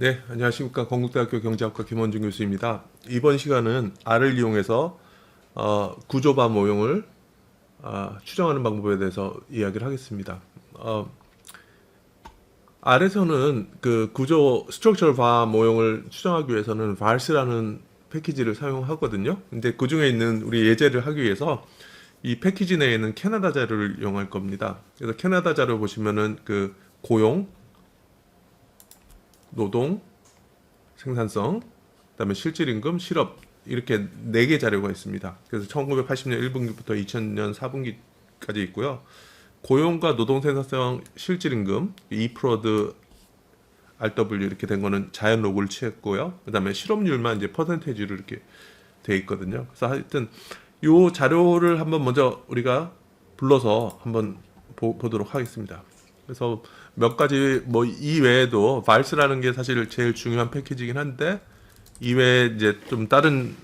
네, 안녕하십니까. 건국대학교 경제학과 김원중 교수입니다. 이번 시간은 R을 이용해서 구조바 모형을 추정하는 방법에 대해서 이야기를 하겠습니다. R에서는 그 구조 스트럭처럴 바 모형을 추정하기 위해서는 VARS라는 패키지를 사용하거든요. 근데 그 중에 있는 우리 예제를 하기 위해서 이 패키지 내에는 캐나다 자료를 이용할 겁니다. 그래서 캐나다 자료 보시면은 그 고용, 노동, 생산성, 그다음에 실질임금, 실업 이렇게 4개 자료가 있습니다. 그래서 1980년 1분기부터 2000년 4분기까지 있고요. 고용과 노동 생산성, 실질임금, 이프로드, RW 이렇게 된 거는 자연 로그를 취했고요. 그다음에 실업률만 이제 퍼센테이지로 이렇게 돼 있거든요. 그래서 하여튼 요 자료를 한번 먼저 우리가 불러서 한번 보도록 하겠습니다. 그래서 몇 가지 뭐 이 외에도 발스라는 게 사실 제일 중요한 패키지긴 한데 이외에 이제 좀 다른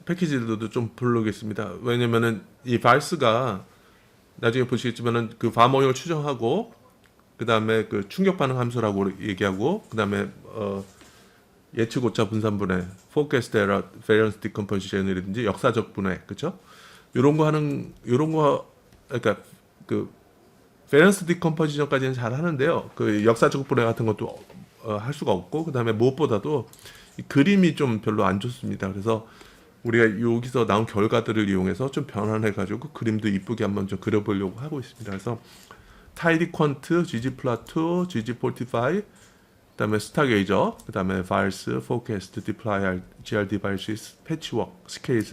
패키지들도 좀 부르겠습니다. 왜냐면은 이 발스가 나중에 보시겠지만은 그 바모형을 추정하고 그 다음에 그 충격 반응 함수라고 얘기하고 그 다음에 예측 오차 분산분해, forecast error, variance decomposition이라든지 역사적 분해, 그렇죠? 요런 거 그러니까 그 variance decomposition까지는 잘 하는데요. 그 역사적 분해 같은 것도 할 수가 없고 그 다음에 무엇보다도 이 그림이 좀 별로 안 좋습니다. 그래서 우리가 여기서 나온 결과들을 이용해서 좀 변환해가지고 그림도 이쁘게 한번 좀 그려보려고 하고 있습니다. 그래서 타이디 퀀트, ggplot, gg45, 그다음에 스타게이저, 그다음에 바이스, 포캐스트, 디플라이, gr 디바이스, 패치워크, 스케일,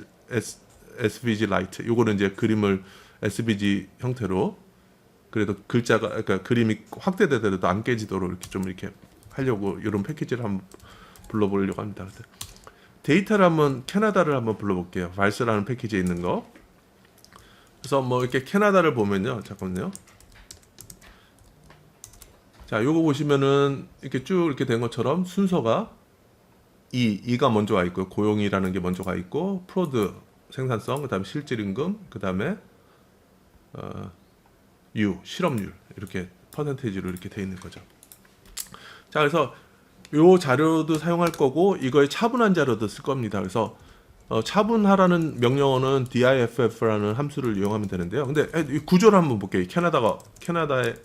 svg 라이트. 요거는 이제 그림을 svg 형태로 그래도 글자가 그러니까 그림이 확대되더라도 안 깨지도록 이렇게 좀 이렇게 하려고 이런 패키지를 한번 불러보려고 합니다. 데이터를 한번 캐나다를 한번 불러볼게요. 발스라는 패키지에 있는 거. 그래서 뭐 이렇게 캐나다를 보면요, 잠깐만요. 자, 요거 보시면은 이렇게 쭉 이렇게 된 것처럼 순서가 E가 먼저 와 있고요. 고용이라는 게 먼저 가 있고, 프로드 생산성, 그다음에 실질임금, 그다음에 실업률 이렇게 퍼센테이지로 이렇게 돼 있는 거죠. 자, 그래서 요 자료도 사용할 거고 이거의 차분한 자료도 쓸 겁니다. 그래서 차분하라는 명령어는 diff라는 함수를 이용하면 되는데요. 근데 이 구조를 한번 볼게요. 캐나다의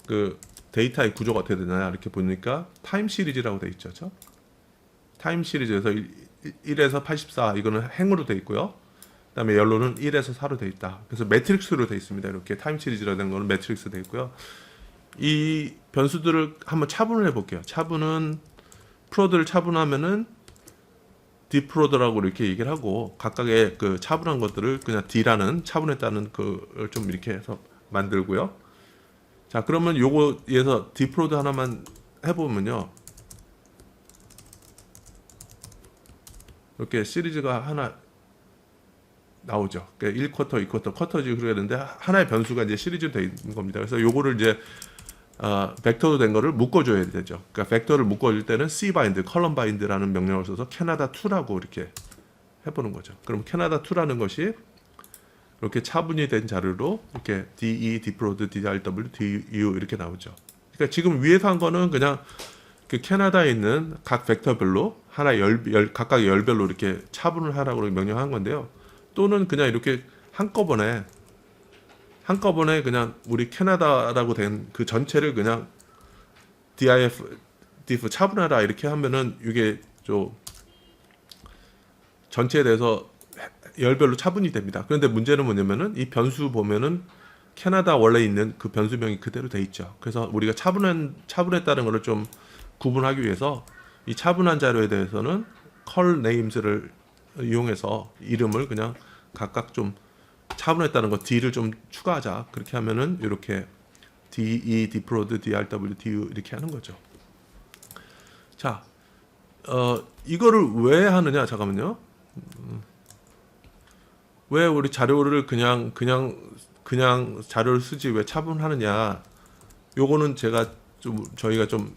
그 데이터의 구조가 어떻게 되냐 이렇게 보니까 타임 시리즈라고 돼 있죠. 그렇죠? 타임 시리즈에서 1에서 84 이거는 행으로 돼 있고요. 그다음에 옐로는 1에서 4로 돼 있다. 그래서 매트릭스로 돼 있습니다. 이렇게 타임 시리즈라는 거는 매트릭스 돼 있고요. 이 변수들을 한번 차분을 해볼게요. 차분은 프로드를 차분하면은 디프로드라고 이렇게 얘기를 하고 각각의 그 차분한 것들을 그냥 D라는 차분했다는 그걸 좀 이렇게 해서 만들고요. 자, 그러면 요거에서 디프로드 하나만 해보면요. 이렇게 시리즈가 하나 나오죠. 그러니까 1쿼터, 2쿼터, 쿼터지 그래야 되는데 하나의 변수가 이제 시리즈로 되어 있는 겁니다. 그래서 요거를 이제 벡터로 된 거를 묶어줘야 되죠. 그러니까 벡터를 묶어줄 때는 cbind, 컬럼 바인드라는 명령을 써서 캐나다2라고 이렇게 해보는 거죠. 그럼 캐나다2라는 것이 이렇게 차분히 된 자료로 이렇게 DE, Dprod, DRW, DU 이렇게 나오죠. 그러니까 지금 위에서 한 거는 그냥 그 캐나다에 있는 각 벡터별로 하나 각각 열별로 이렇게 차분을 하라고 명령한 건데요. 또는 그냥 이렇게 한꺼번에 그냥 우리 캐나다라고 된 그 전체를 그냥 diff 차분하라 이렇게 하면은 이게 좀 전체에 대해서 열별로 차분이 됩니다. 그런데 문제는 뭐냐면은 이 변수 보면은 캐나다 원래 있는 그 변수명이 그대로 돼 있죠. 그래서 우리가 차분했다는 것을 좀 구분하기 위해서 이 차분한 자료에 대해서는 call names를 이용해서 이름을 그냥 각각 좀 차분했다는 거 D를 좀 추가하자. 그렇게 하면은 이렇게 DE, Dprod, DRW, DU 이렇게 하는 거죠. 자, 이거를 왜 하느냐? 잠깐만요. 왜 우리 자료를 그냥 자료를 쓰지 왜 차분하느냐? 요거는 제가 좀 저희가 좀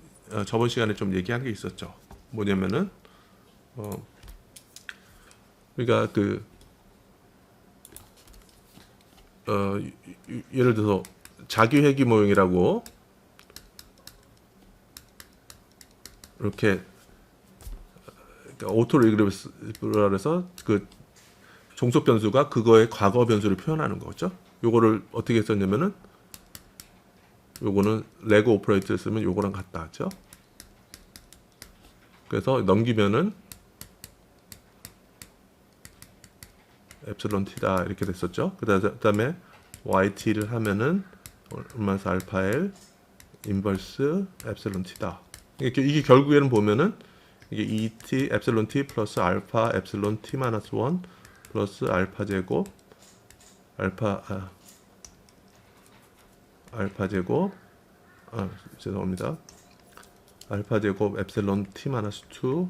저번 시간에 좀 얘기한 게 있었죠. 뭐냐면은 그러니까 그 예를 들어서 자기회귀 모형이라고 이렇게 오토 리그레시브라 해서 그 종속 변수가 그거의 과거 변수를 표현하는 거죠. 요거를 어떻게 썼냐면은 요거는 레고 오퍼레이터 쓰면 요거랑 같다 하죠. 그래서 넘기면은 엡실론 t다 이렇게 됐었죠. 그다음에 yt를 하면은 얼마서 알파 l 인버스 엡실론 t다. 이게 결국에는 보면은 이게 et 엡실론 t 플러스 알파 엡실론 t 마이너스 1 플러스 알파 제곱 알파 제곱 죄송합니다. 알파 제곱 엡실론 t 마이너스 2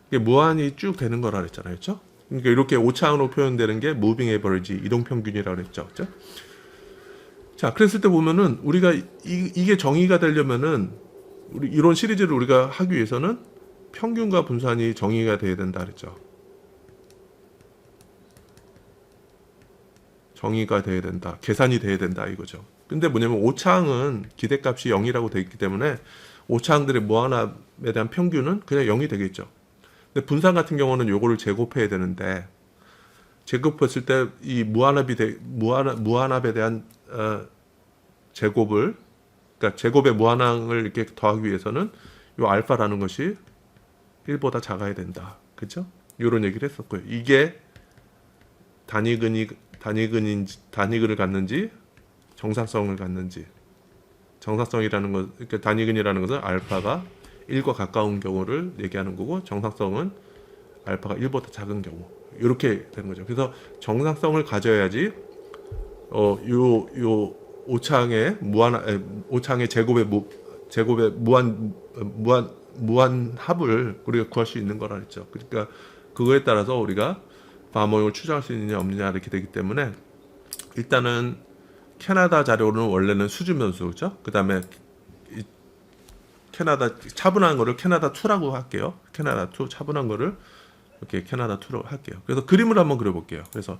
이게 무한히 쭉 되는 거라 그랬잖아요. 그렇죠? 그러니까 이렇게 오차항으로 표현되는 게 무빙 에버리지 이동 평균이라고 그랬죠. 그렇죠? 자, 그랬을 때 보면은 우리가 이게 정의가 되려면은 우리 이런 시리즈를 우리가 하기 위해서는 평균과 분산이 정의가 돼야 된다 그랬죠. 정의가 돼야 된다. 계산이 돼야 된다 이거죠. 근데 뭐냐면 오차항은 기대값이 0이라고 되어 있기 때문에 오차항들의 무한합에 대한 평균은 그냥 0이 되겠죠. 근데 분산 같은 경우는 요거를 제곱해야 되는데 제곱했을 때 이 무한합에 대한 제곱을 그러니까 제곱의 무한항을 이렇게 더하기 위해서는 요 알파라는 것이 1보다 작아야 된다. 그렇죠? 요런 얘기를 했었고요. 이게 단위근을 갖는지 정사성을 갖는지 정사성이라는 것 그러니까 단위근이라는 것은 알파가 1과 가까운 경우를 얘기하는 거고 정사성은 알파가 1보다 작은 경우 이렇게 되는 거죠. 그래서 정사성을 가져야지 요 오차항의 오차항의 제곱의 무한 합을 우리가 구할 수 있는 거라 했죠. 그러니까 그거에 따라서 우리가 바모형을 추정할 수 있느냐 없느냐 이렇게 되기 때문에 일단은 캐나다 자료는 원래는 수준 변수죠. 그다음에 캐나다 차분한 거를 캐나다 2라고 할게요. 캐나다 2 차분한 거를 이렇게 캐나다 2로 할게요. 그래서 그림을 한번 그려볼게요. 그래서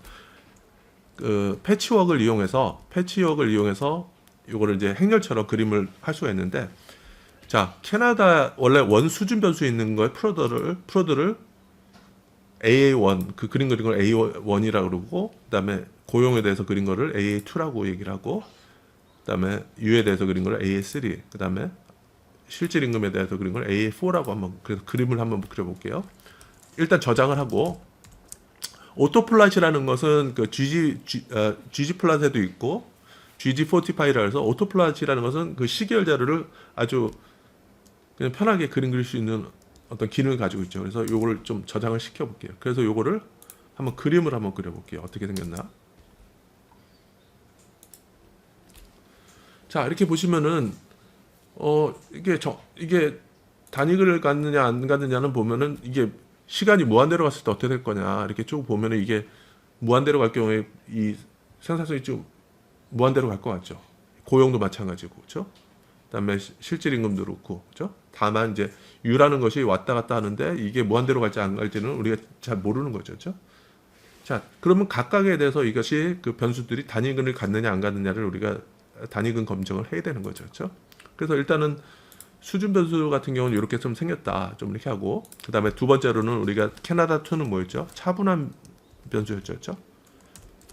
그 패치워크를 이용해서 이거를 이제 행렬처럼 그림을 할 수가 있는데 자 캐나다 원래 원 수준 변수에 있는 거에 프로드를 AA1 그 그린 걸 A1이라고 그러고 그다음에 고용에 대해서 그린 거를 AA2라고 얘기를 하고 그다음에 U에 대해서 그린 거를 AA3 그다음에 실질 임금에 대해서 그린 걸 AA4라고 한번 그래서 그림을 한번 그려볼게요. 일단 저장을 하고 오토플랫이라는 것은 그 GG 플랫에도 있고 GG45라 해서 오토플랫이라는 것은 그 시계열 자료를 아주 그냥 편하게 그림 그릴 수 있는 어떤 기능을 가지고 있죠. 그래서 요거를 좀 저장을 시켜 볼게요. 그래서 요거를 한번 그림을 한번 그려 볼게요. 어떻게 생겼나? 자, 이렇게 보시면은 이게 단위글을 갖느냐 안 갖느냐는 보면은 이게 시간이 무한대로 갔을 때 어떻게 될 거냐 이렇게 쭉 보면은 이게 무한대로 갈 경우에 이 생산성이 좀 무한대로 갈 것 같죠. 고용도 마찬가지고 그렇죠. 그다음에 실질 임금도 그렇고 그렇죠. 다만 이제 U라는 것이 왔다 갔다 하는데 이게 무한대로 갈지 안 갈지는 우리가 잘 모르는 거죠. 그렇죠? 자, 그러면 각각에 대해서 이것이 그 변수들이 단위근을 갖느냐 안 갖느냐를 우리가 단위근 검증을 해야 되는 거죠. 그렇죠? 그래서 일단은 수준 변수 같은 경우는 이렇게 좀 생겼다. 좀 이렇게 하고 그다음에 두 번째로는 우리가 캐나다 2는 뭐였죠? 차분한 변수였죠. 그렇죠?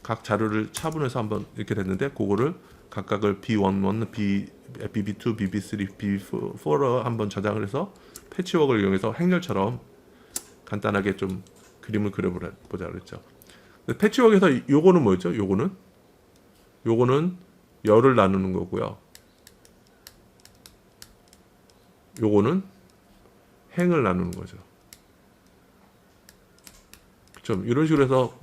각 자료를 차분해서 한번 이렇게 됐는데 그거를 각각을 B11, BB2, BB3, BB4로 한번 저장을 해서 패치워크를 이용해서 행렬처럼 간단하게 좀 그림을 그려보자 그랬죠. 패치워크에서 요거는 뭐였죠? 요거는 열을 나누는 거고요. 요거는 행을 나누는 거죠. 좀 이런 식으로 해서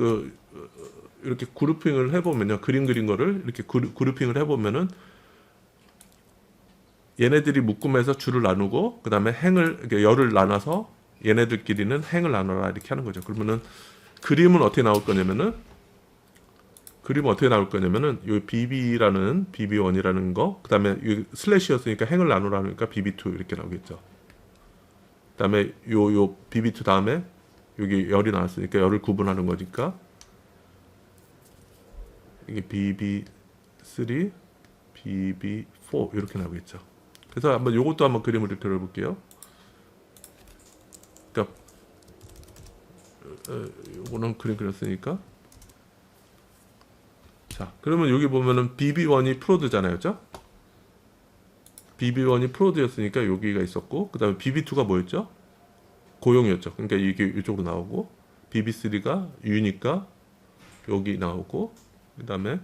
이렇게 그룹핑을 해보면요. 그림 그린 거를 이렇게 그룹핑을 해보면은 얘네들이 묶음에서 줄을 나누고 그 다음에 열을 나눠서 얘네들끼리는 행을 나눠라 이렇게 하는 거죠. 그러면은 그림은 어떻게 나올 거냐면은 요 BB라는 BB1이라는 거 그 다음에 슬래시였으니까 행을 나누라니까 BB2 이렇게 나오겠죠. 그 다음에 요 BB2 다음에 여기 열이 나왔으니까 열을 구분하는 거니까 이게 BB3, BB4 이렇게 나오겠죠. 그래서 요것도 한번 그림을 그려볼게요. 그러니까 요거는 그림 그렸으니까. 자, 그러면 여기 보면은 BB1이 프로드잖아요, 그죠? BB1이 프로드였으니까 여기가 있었고, 그 다음에 BB2가 뭐였죠? 고용이었죠. 그러니까 이게 이쪽으로 나오고, BB3가 유니까 여기 나오고, 그 다음에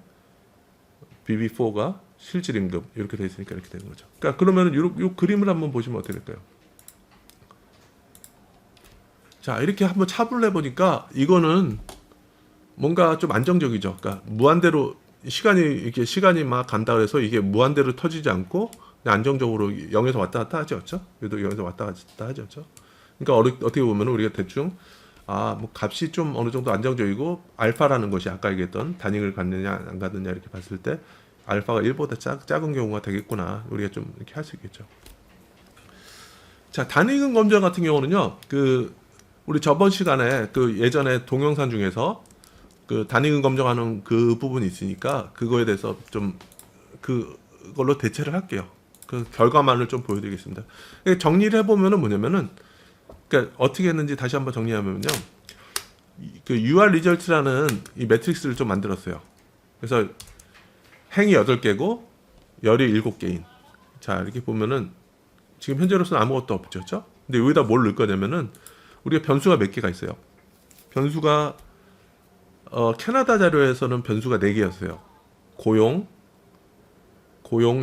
BB4가 실질임금 이렇게 돼 있으니까 이렇게 되는 거죠. 그러니까 그러면은 요 그림을 한번 보시면 어떻게 될까요? 자, 이렇게 한번 차분을 해보니까 이거는 뭔가 좀 안정적이죠. 그러니까 무한대로 시간이 막 간다 그래서 이게 무한대로 터지지 않고 그냥 안정적으로 0에서 왔다 갔다 하지 않죠? 그래도 0에서 왔다 갔다 하지 않죠? 그러니까 어떻게 보면 우리가 대충 뭐 값이 좀 어느 정도 안정적이고 알파라는 것이 아까 얘기했던 단위를 갖느냐 안 갖느냐 이렇게 봤을 때 알파가 1보다 작은 경우가 되겠구나. 우리가 좀 이렇게 할 수 있겠죠. 자, 단위근 검정 같은 경우는요. 우리 저번 시간에 예전에 동영상 중에서 단위근 검정하는 그 부분이 있으니까 그거에 대해서 좀 그걸로 대체를 할게요. 그 결과만을 좀 보여드리겠습니다. 정리를 해보면은 뭐냐면은 그러니까 어떻게 했는지 다시 한번 정리하면요. UR 리절트라는 이 매트릭스를 좀 만들었어요. 그래서 행이 8개고 열이 7개인. 자, 이렇게 보면은 지금 현재로서는 아무것도 없죠. 그렇죠? 근데 여기다 뭘 넣을 거냐면은 우리가 변수가 몇 개가 있어요. 변수가 캐나다 자료에서는 변수가 4개였어요. 고용,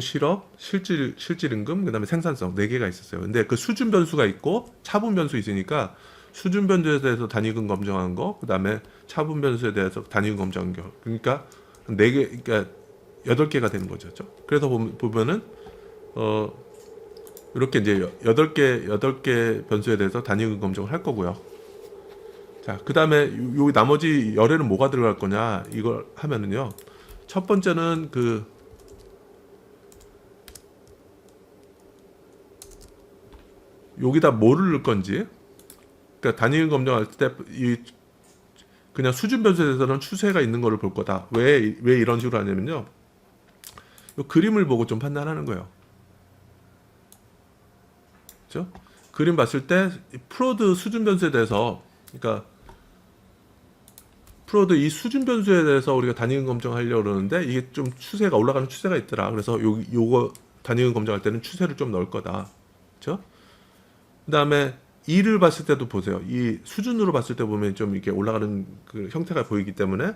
실업, 실질임금, 그다음에 생산성 4개가 있었어요. 근데 그 수준 변수가 있고 차분 변수 있으니까 수준 변수에 대해서 단위근 검정한 거, 그다음에 차분 변수에 대해서 단위근 검정한 거. 그러니까 4개, 그러니까 8개가 되는 거죠. 그래서 보면은 이렇게 이제 8개 변수에 대해서 단위근 검정을 할 거고요. 자, 그다음에 요 나머지 열에는 뭐가 들어갈 거냐 이걸 하면은요. 첫 번째는 여기다 뭐를 넣을 건지, 그러니까 단위근 검정할 때 그냥 수준 변수에 대해서는 추세가 있는 거를 볼 거다. 왜 이런 식으로 하냐면요. 이 그림을 보고 좀 판단하는 거예요. 그렇죠? 그림 봤을 때 프로드 수준 변수에 대해서, 그러니까 프로드 이 수준 변수에 대해서 우리가 단위근 검정하려고 그러는데 이게 좀 추세가 올라가는 추세가 있더라. 그래서 요거 단위근 검정할 때는 추세를 좀 넣을 거다. 그렇죠? 그다음에 E를 봤을 때도 보세요. 이 수준으로 봤을 때 보면 좀 이렇게 올라가는 그 형태가 보이기 때문에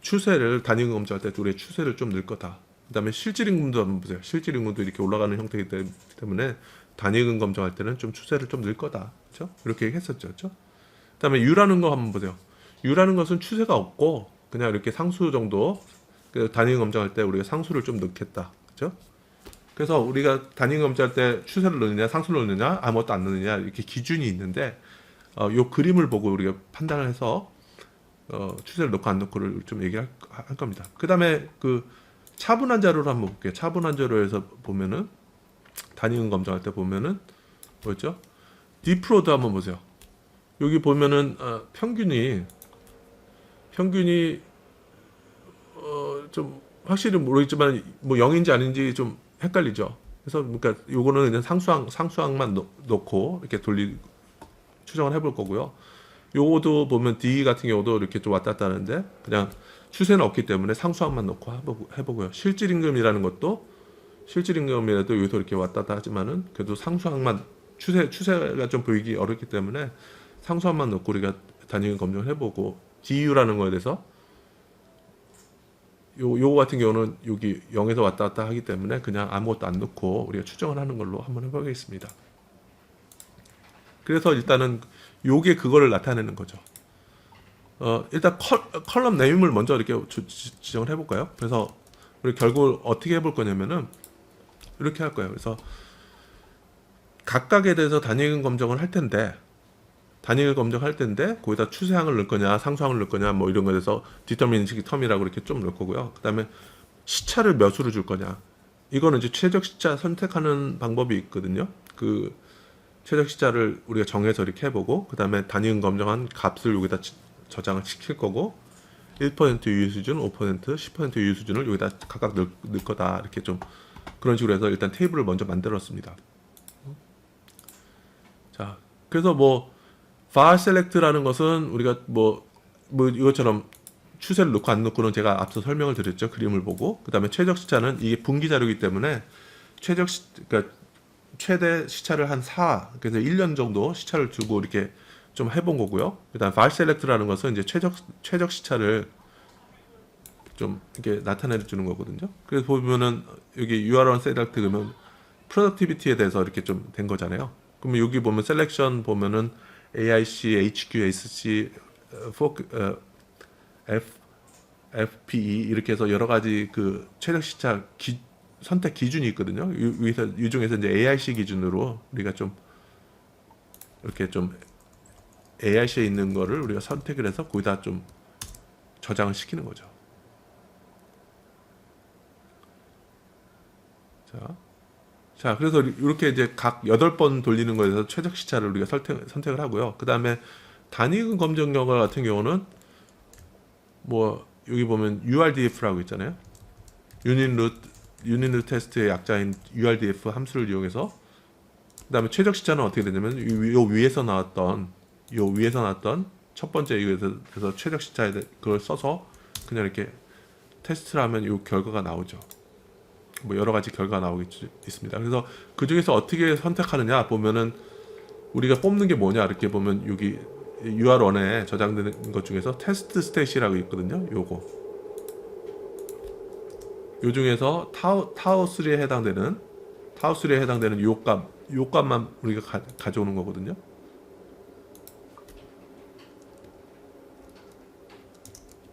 추세를 단위근 검정할 때 우리의 추세를 좀 넣을 거다. 그다음에 실질임금도 한번 보세요. 실질임금도 이렇게 올라가는 형태이기 때문에 단위근 검정할 때는 좀 추세를 좀 넣을 거다. 그렇죠? 이렇게 했었죠. 그렇죠? 그다음에 U라는 거 한번 보세요. U라는 것은 추세가 없고 그냥 이렇게 상수 정도, 단위근 검정할 때 우리가 상수를 좀 넣겠다. 그렇죠? 그래서 우리가 단위근 검정할 때 추세를 넣느냐 상수를 넣느냐 아무것도 안 넣느냐 이렇게 기준이 있는데 요 그림을 보고 우리가 판단을 해서 추세를 넣고 안 넣고를 좀 얘기할 겁니다. 그다음에 차분한 자료로 한번 볼게요. 차분한 자료에서 보면은 단위근 검정할 때 보면은 뭐였죠? 디프로드 한번 보세요. 여기 보면은 평균이 좀 확실히 모르겠지만 뭐 0인지 아닌지 좀 헷갈리죠. 그래서 그러니까 요거는 그냥 상수항만 넣고 이렇게 추정을 해볼 거고요. 요거도 보면 D 같은 경우도 이렇게 좀 왔다 갔다 하는데 그냥 추세는 없기 때문에 상수항만 넣고 해보고요. 실질임금이라는 것도 실질임금이라도 여기서 이렇게 왔다 갔다 하지만은 그래도 상수항만 추세가 좀 보이기 어렵기 때문에 상수항만 넣고 우리가 단위근 검정을 해보고 DU라는 거에 대해서 요거 같은 경우는 여기 0에서 왔다 갔다 하기 때문에 그냥 아무것도 안 넣고 우리가 추정을 하는 걸로 한번 해보겠습니다. 그래서 일단은 요게 그거를 나타내는 거죠. 일단 컬럼 네임을 먼저 이렇게 지정을 해볼까요? 그래서 우리 결국 어떻게 해볼 거냐면은 이렇게 할 거예요. 그래서 각각에 대해서 단위근 검정을 할 텐데 거기다 추세항을 넣을 거냐 상수항을 넣을 거냐 뭐 이런 거에 대해서 디터미니스틱 텀이라고 이렇게 좀 넣을 거고요. 그다음에 시차를 몇으로 줄 거냐, 이거는 이제 최적 시차 선택하는 방법이 있거든요. 그 최적 시차를 우리가 정해서 이렇게 해보고 그다음에 단위근 검정한 값을 여기다 저장을 시킬 거고 1% 유효 수준, 5%, 10% 유효 수준을 여기다 각각 넣을 거다. 이렇게 좀 그런 식으로 해서 일단 테이블을 먼저 만들었습니다. 자, 그래서 뭐 var select라는 것은 우리가 뭐 이것처럼 추세를 넣고 안 넣고는 제가 앞서 설명을 드렸죠. 그림을 보고. 그 다음에 최적 시차는 이게 분기 자료이기 때문에 그러니까 최대 시차를 한 4, 그래서 1년 정도 시차를 두고 이렇게 좀 해본 거고요. 그다음 var select라는 것은 이제 최적 시차를 좀 이렇게 나타내 주는 거거든요. 그래서 보면은 여기 UR1 select 그러면 productivity에 대해서 이렇게 좀 된 거잖아요. 그러면 여기 보면 selection 보면은 AIC, HQSC, FPE 이렇게 해서 여러 가지 그 최적 시차 선택 기준이 있거든요. 이 중에서 이제 AIC 기준으로 우리가 좀 이렇게 좀 AIC에 있는 거를 우리가 선택을 해서 거기다 좀 저장을 시키는 거죠. 자, 그래서 이렇게 이제 각 8번 돌리는 거에서 최적 시차를 우리가 선택을 하고요. 그 다음에 단위근 검정 결과 같은 경우는 뭐 여기 보면 URDF라고 있잖아요. 유닛 루트 테스트의 약자인 URDF 함수를 이용해서 그 다음에 최적 시차는 어떻게 되냐면 요 위에서 나왔던 첫 번째 이거에서 최적 시차에 그걸 써서 그냥 이렇게 테스트를 하면 요 결과가 나오죠. 뭐 여러 가지 결과가 나오겠 있습니다. 그래서 그 중에서 어떻게 선택하느냐 보면은 우리가 뽑는 게 뭐냐 이렇게 보면 여기 UR1에 저장되는 것 중에서 테스트 스탯이라고 있거든요. 요 중에서 타워3에 해당되는 요 값만 우리가 가져오는 거거든요.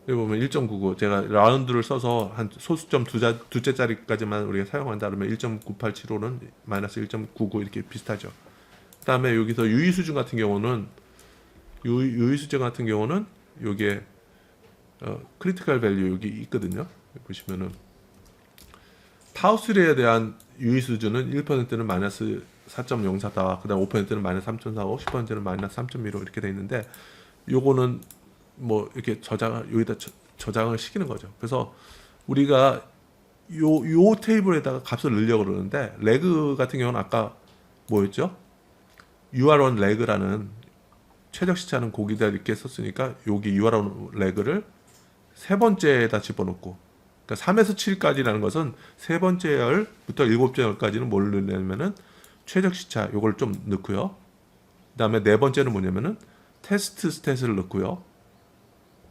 여기 보면 1.99 제가 라운드를 써서 한 소수점 두째 자리까지만 우리가 사용한다 그러면 1.9875는 마이너스 1.99 이렇게 비슷하죠. 그 다음에 여기서 유의 수준 같은 경우는 요게 크리티컬 밸류 여기 있거든요. 보시면은 타우3에 대한 유의 수준은 1%는 마이너스 4.04다. 그 다음 5%는 마이너스 3.45, 10%는 마이너스 3.15 이렇게 돼 있는데 요거는 뭐 이렇게 여기다 저장을 시키는 거죠. 그래서 우리가 요 테이블에다가 값을 넣으려고 그러는데 레그 같은 경우는 아까 뭐였죠? UR1 레그라는 최적 시차는 거기다 이렇게 썼으니까 여기 UR1 레그를 세 번째에다 집어넣고 그러니까 3에서 7까지라는 것은 세 번째 열부터 일곱째 열까지는 뭘 넣냐면은 최적 시차 요걸 좀 넣고요. 그다음에 네 번째는 뭐냐면은 테스트 스탯을 넣고요.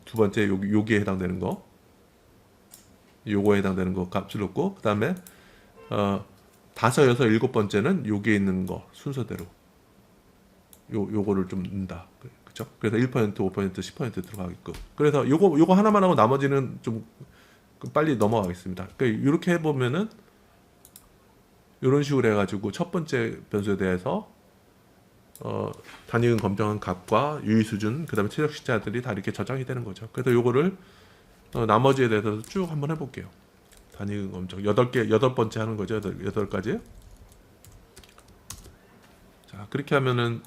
두 번째 여기에 해당되는 거, 요거에 해당되는 거 값을 넣고, 그 다음에 다섯, 여섯, 일곱 번째는 여기에 있는 거 순서대로 요거를 좀 넣는다. 그렇죠? 그래서 1%, 5%, 10% 들어가게끔. 그래서 요거 하나만 하고 나머지는 좀 빨리 넘어가겠습니다. 그러니까 이렇게 해보면은 이런 식으로 해가지고 첫 번째 변수에 대해서 단위근 검정한 값과 유의 수준, 그 다음에 최적 시차들이 다 이렇게 저장이 되는 거죠. 그래서 요거를 나머지에 대해서 쭉 한번 해볼게요. 단위근 검정 8번째 하는 거죠. 8가지. 자, 그렇게 하면은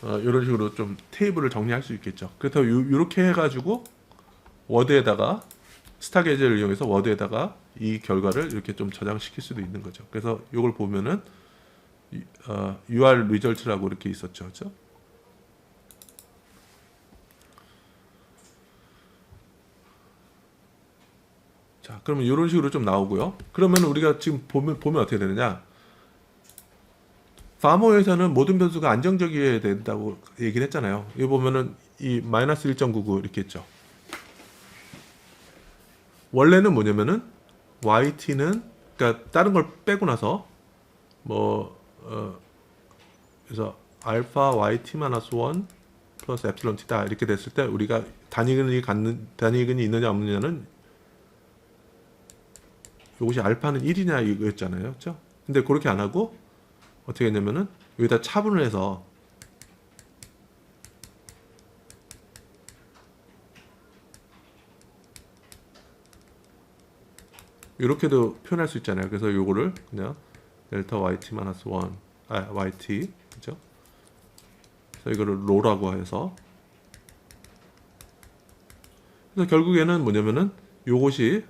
이런 식으로 좀 테이블을 정리할 수 있겠죠. 그래서 이렇게 해가지고 워드에다가 스타 계절을 이용해서 워드에다가 이 결과를 이렇게 좀 저장시킬 수도 있는 거죠. 그래서 이걸 보면은 UR result라고 이렇게 있었죠, 그렇죠? 자, 그러면 이런 식으로 좀 나오고요. 그러면 우리가 지금 보면 어떻게 되느냐? 파머에서는 모든 변수가 안정적이어야 된다고 얘기를 했잖아요. 여기 보면은 이 마이너스 1.99 이렇게 했죠. 원래는 뭐냐면은 yt는 그러니까 다른 걸 빼고 나서 그래서 알파 yt-1 플러스 엡실론 t다 이렇게 됐을 때 우리가 단위근이 있느냐 없느냐는 이것이 알파는 1이냐 이거였잖아요. 그렇죠? 근데 그렇게 안 하고 어떻게 했냐면은 여기다 차분을 해서 이렇게도 표현할 수 있잖아요. 그래서 요거를 그냥 델타 yt-1 yt 그죠? 그래서 이거를 로라고 해서 그래서 결국에는 뭐냐면은 요것이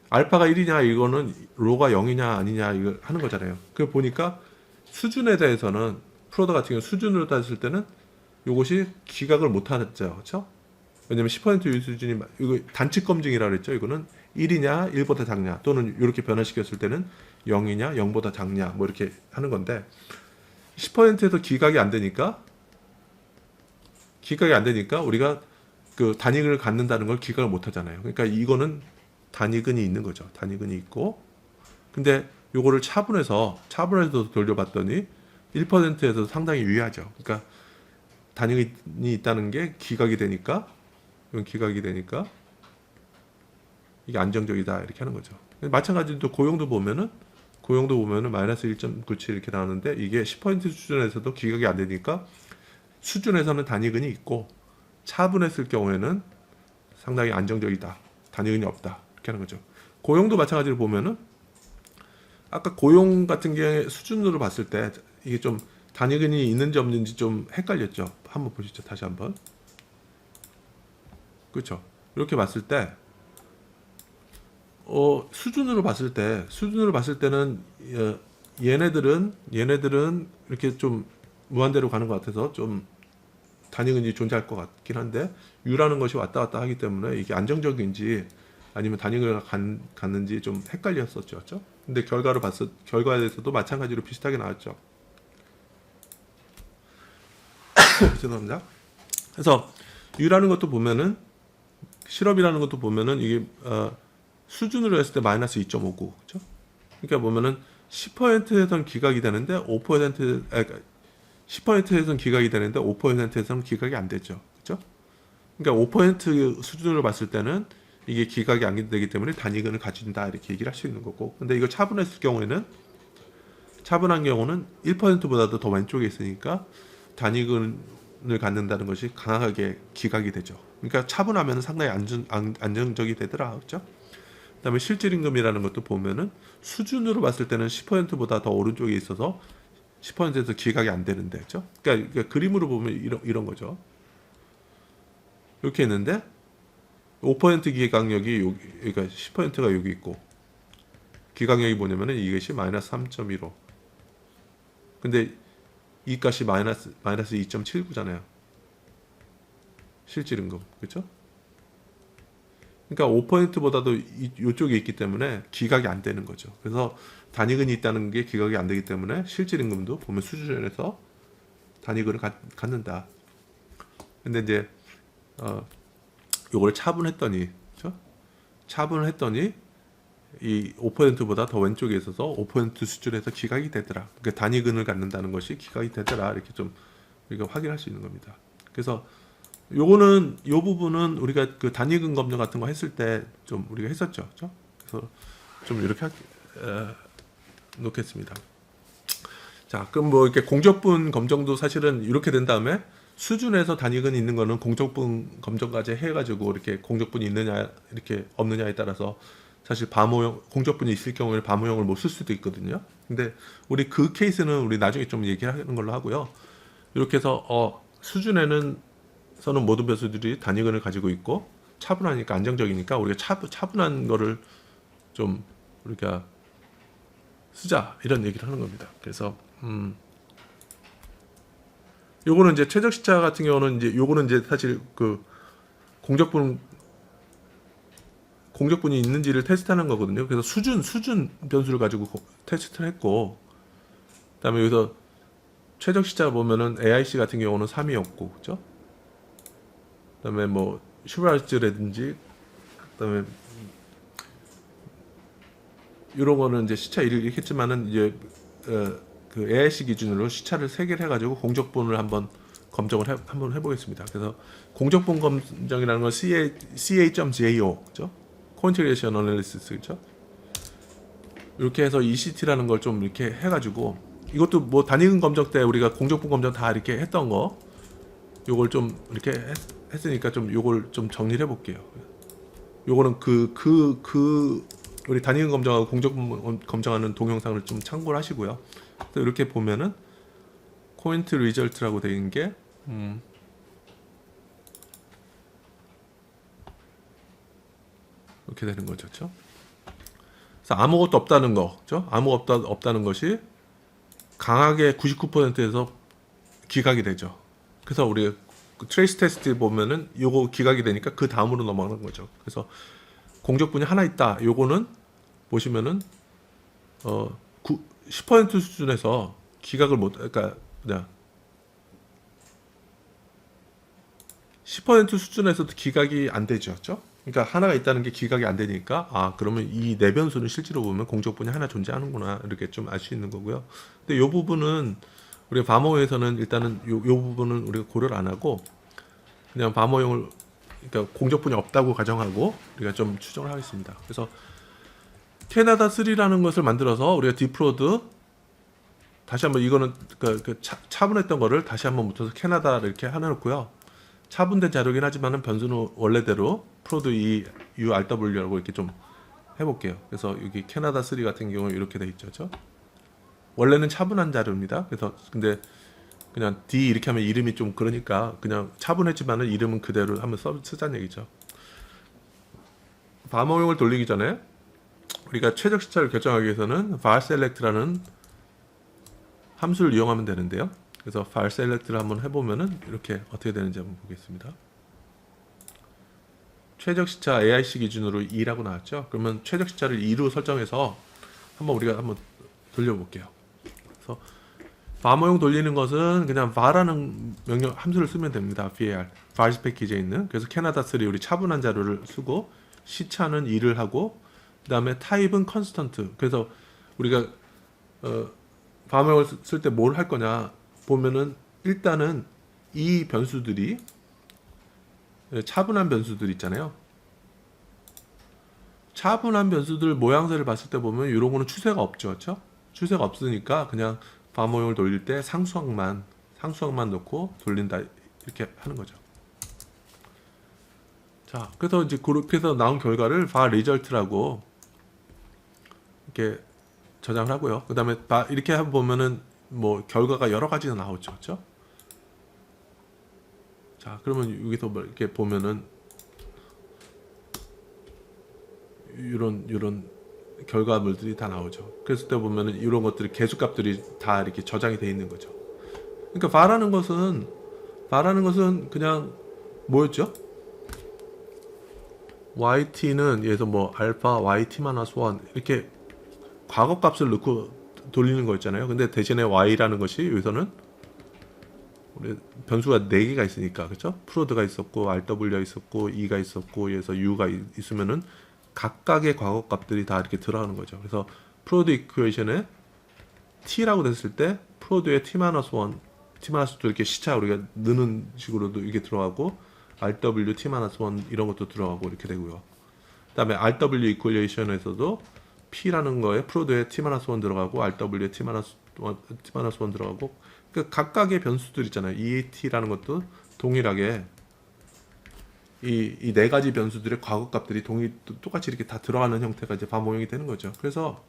알파가 1이냐 이거는 로가 0이냐 아니냐 이걸 하는 거잖아요. 그 보니까 수준에 대해서는 프로더 같은 경우 수준으로 따졌을 때는 요것이 기각을 못 하죠. 그렇죠? 왜냐면 10% 유효 수준이 이거 단축 검증이라고 그랬죠. 이거는 1이냐 1보다 작냐 또는 이렇게 변화시켰을 때는 0이냐 0보다 작냐 뭐 이렇게 하는 건데 10%에서 기각이 안 되니까 우리가 그 단위근을 갖는다는 걸 기각을 못 하잖아요. 그러니까 이거는 단위근이 있는 거죠. 단위근이 있고 근데 요거를 차분해서 돌려봤더니 1%에서 상당히 유의하죠. 그러니까 단위근이 있다는 게 기각이 되니까 이건 기각이 되니까 이게 안정적이다 이렇게 하는 거죠. 마찬가지로 또 고용도 보면은 마이너스 1.97 이렇게 나오는데 이게 10% 수준에서도 기각이 안 되니까 수준에서는 단위근이 있고 차분했을 경우에는 상당히 안정적이다. 단위근이 없다. 이렇게 하는 거죠. 고용도 마찬가지로 보면은 아까 고용 같은 게 수준으로 봤을 때 이게 좀 단위근이 있는지 없는지 좀 헷갈렸죠. 한번 보시죠. 다시 한번. 그렇죠. 이렇게 봤을 때 수준으로 봤을 때는 얘네들은 이렇게 좀 무한대로 가는 것 같아서 좀 단위근이 존재할 것 같긴 한데 U라는 것이 왔다 갔다 하기 때문에 이게 안정적인지 아니면 단위근을 갔는지 좀 헷갈렸었죠. 그렇죠? 근데 결과에서도 마찬가지로 비슷하게 나왔죠. 죄송합니다. 그래서 U라는 것도 보면은 실업이라는 것도 보면은 이게 수준으로 했을 때 마이너스 2.59 그렇죠? 그러니까 보면은 10%에선 기각이 되는데 10%에선 기각이 되는데 5%에서는 기각이 안 되죠. 그렇죠? 그러니까 5% 수준으로 봤을 때는 이게 기각이 안 되기 때문에 단위근을 가진다 이렇게 얘기를 할 수 있는 거고 근데 이거 차분한 경우는 1%보다도 더 왼쪽에 있으니까 단위근을 갖는다는 것이 강하게 기각이 되죠. 그러니까 차분하면 상당히 안정적이 되더라. 그렇죠? 그다음에 실질임금이라는 것도 보면은 수준으로 봤을 때는 10%보다 더 오른쪽에 있어서 10%에서 기각이 안 되는데, 그렇죠? 그러니까 그림으로 보면 이런 거죠. 이렇게 있는데 5% 기각력이 여기, 그러니까 10%가 여기 있고 기각력이 뭐냐면은 이것이 마이너스 3.15. 근데 이 값이 마이너스 2.79잖아요. 실질임금, 그렇죠? 그러니까 5%보다도 이쪽에 있기 때문에 기각이 안 되는 거죠. 그래서 단위근이 있다는 게 기각이 안 되기 때문에 실질임금도 보면 수준에서 단위근을 갖는다. 근데 이제 요걸 차분했더니, 그렇죠? 차분을 했더니 이 5%보다 더 왼쪽에 있어서 5% 수준에서 기각이 되더라. 그러니까 단위근을 갖는다는 것이 기각이 되더라. 이렇게 좀 우리가 확인할 수 있는 겁니다. 그래서 요거는 요 부분은 우리가 그 단위근 검정 같은 거 했을 때 좀 우리가 했었죠. 그렇죠? 그래서 좀 이렇게 놓겠습니다. 자, 그럼 뭐 이렇게 공적분 검정도 사실은 이렇게 된 다음에 수준에서 단위근이 있는 거는 공적분 검정까지 해가지고 이렇게 공적분이 있느냐 이렇게 없느냐에 따라서 사실 밤호용 공적분이 있을 경우에는 밤호용을 못 쓸 수도 있거든요. 근데 우리 그 케이스는 우리 나중에 좀 얘기하는 걸로 하고요. 이렇게 해서 수준에는 서는 모든 변수들이 단위근을 가지고 있고 차분하니까 안정적이니까 우리가 차분한 거를 좀 우리가 쓰자 이런 얘기를 하는 겁니다. 그래서 요거는 이제 최적시차 같은 경우는 요거는 이제 사실 그 공적분이 있는지를 테스트하는 거거든요. 그래서 수준 변수를 가지고 테스트를 했고 그다음에 여기서 최적시차 보면은 AIC 같은 경우는 3이었고 그렇죠? 그다음에 뭐 슈바르츠라든지 그다음에 이런 거는 이제 시차 1을 했지만은 이제 그 AIC 기준으로 시차를 3개를 해가지고 공적분을 한번 검정을 한번 해보겠습니다. 그래서 공적분 검정이라는 건 CA.JO 그죠? Cointegration Analysis 그죠? 이렇게 해서 ECT라는 걸 좀 이렇게 해가지고 이것도 뭐 단위근 검정 때 우리가 공적분 검정 다 이렇게 했던 거 요걸 좀 이렇게 했으니까 좀 요걸 좀 정리를 해볼게요. 요거는 우리 단위근 검정하고 공적분 검정하는 동영상을 좀 참고를 하시고요. 또 이렇게 보면은 포인트 리절트라고 되어 있는 게 이렇게 되는 거죠. 그렇죠? 그래서 아무것도 없다는 거, 그렇죠? 아무것도 없다는 것이 강하게 99%에서 기각이 되죠. 그래서 우리 그 트레이스 테스트 보면은 요거 기각이 되니까 그 다음으로 넘어가는 거죠. 그래서 공적분이 하나 있다. 요거는 보시면은 10% 수준에서 기각을 못, 그러니까 그냥 10% 수준에서도 기각이 안 되죠. 그러니까 하나가 있다는 게 기각이 안 되니까 그러면 이 네 변수는 실제로 보면 공적분이 하나 존재하는구나 이렇게 좀 알 수 있는 거고요. 근데 이 부분은 우리가 바모에서는 일단은 요 부분은 우리가 고려를 안 하고 그냥 바모용을 그러니까 공적분이 없다고 가정하고 우리가 좀 추정을 하겠습니다. 그래서 캐나다 3라는 것을 만들어서 우리가 디프로드 다시 한번 이거는 차분했던 거를 다시 한번 붙여서 캐나다를 이렇게 해놓고요. 차분된 자료긴 하지만은 변수는 원래대로 프로드 이 URW라고 이렇게 좀 해볼게요. 그래서 여기 캐나다 3 같은 경우 이렇게 돼 있죠. 원래는 차분한 자료입니다. 그래서 근데 그냥 D 이렇게 하면 이름이 좀 그러니까 그냥 차분했지만은 이름은 그대로 한번 쓰자는 얘기죠. 바모용을 돌리기 전에 우리가 최적 시차를 결정하기 위해서는 var select라는 함수를 이용하면 되는데요. 그래서 var select를 한번 해보면은 이렇게 어떻게 되는지 한번 보겠습니다. 최적 시차 AIC 기준으로 2라고 나왔죠. 그러면 최적 시차를 2로 설정해서 우리가 한번 돌려볼게요. 그래서 var모용 돌리는 것은 그냥 var라는 명령 함수를 쓰면 됩니다. var 패키지에 있는. 그래서 캐나다 3 우리 차분한 자료를 쓰고 시차는 2를 하고 그다음에 타입은 컨스턴트. 그래서 우리가 var모용을 쓸 때 뭘 할 거냐 보면은 일단은 이 변수들이 차분한 변수들 있잖아요. 차분한 변수들 모양새를 봤을 때 보면 이런 거는 추세가 없죠, 그렇죠? 추세가 없으니까 그냥 var모용을 돌릴 때 상수항만 넣고 돌린다 이렇게 하는 거죠. 자, 그래서 이제 그렇게 해서 나온 결과를 var result라고 이렇게 저장을 하고요. 그 다음에 이렇게 보면은 뭐 결과가 여러 가지가 나오죠, 그렇죠? 자, 그러면 여기서 뭐 이렇게 보면은 이런 결과물들이 다 나오죠. 그랬을 때 보면은 이런 것들이 계수값들이 다 이렇게 저장이 돼 있는 거죠. 그러니까 var라는 것은 그냥 뭐였죠? yt는 예에서 뭐 알파 yt-1 이렇게 과거값을 넣고 돌리는 거 있잖아요. 근데 대신에 y라는 것이 여기서는 우리 변수가 4개가 있으니까 그렇죠? 프로드가 있었고 rw가 있었고 e가 있었고 여기서 u가 있으면은 각각의 과거값들이 다 이렇게 들어가는 거죠. 그래서 프로드 이퀘이션에 t라고 됐을 때 프로드의 t-1, t-2 이렇게 시차 우리가 넣는 식으로도 이게 들어가고 rw t-1 이런 것도 들어가고 이렇게 되고요. 그다음에 rw 이퀄레이션에서도 p라는 거에 프로드의 t-1 들어가고 rw의 t-1 들어가고 그 각각의 변수들 있잖아요. EAT라는 것도 동일하게 이 네 가지 변수들의 과거값들이 똑같이 이렇게 다 들어가는 형태가 이제 var모용이 되는 거죠. 그래서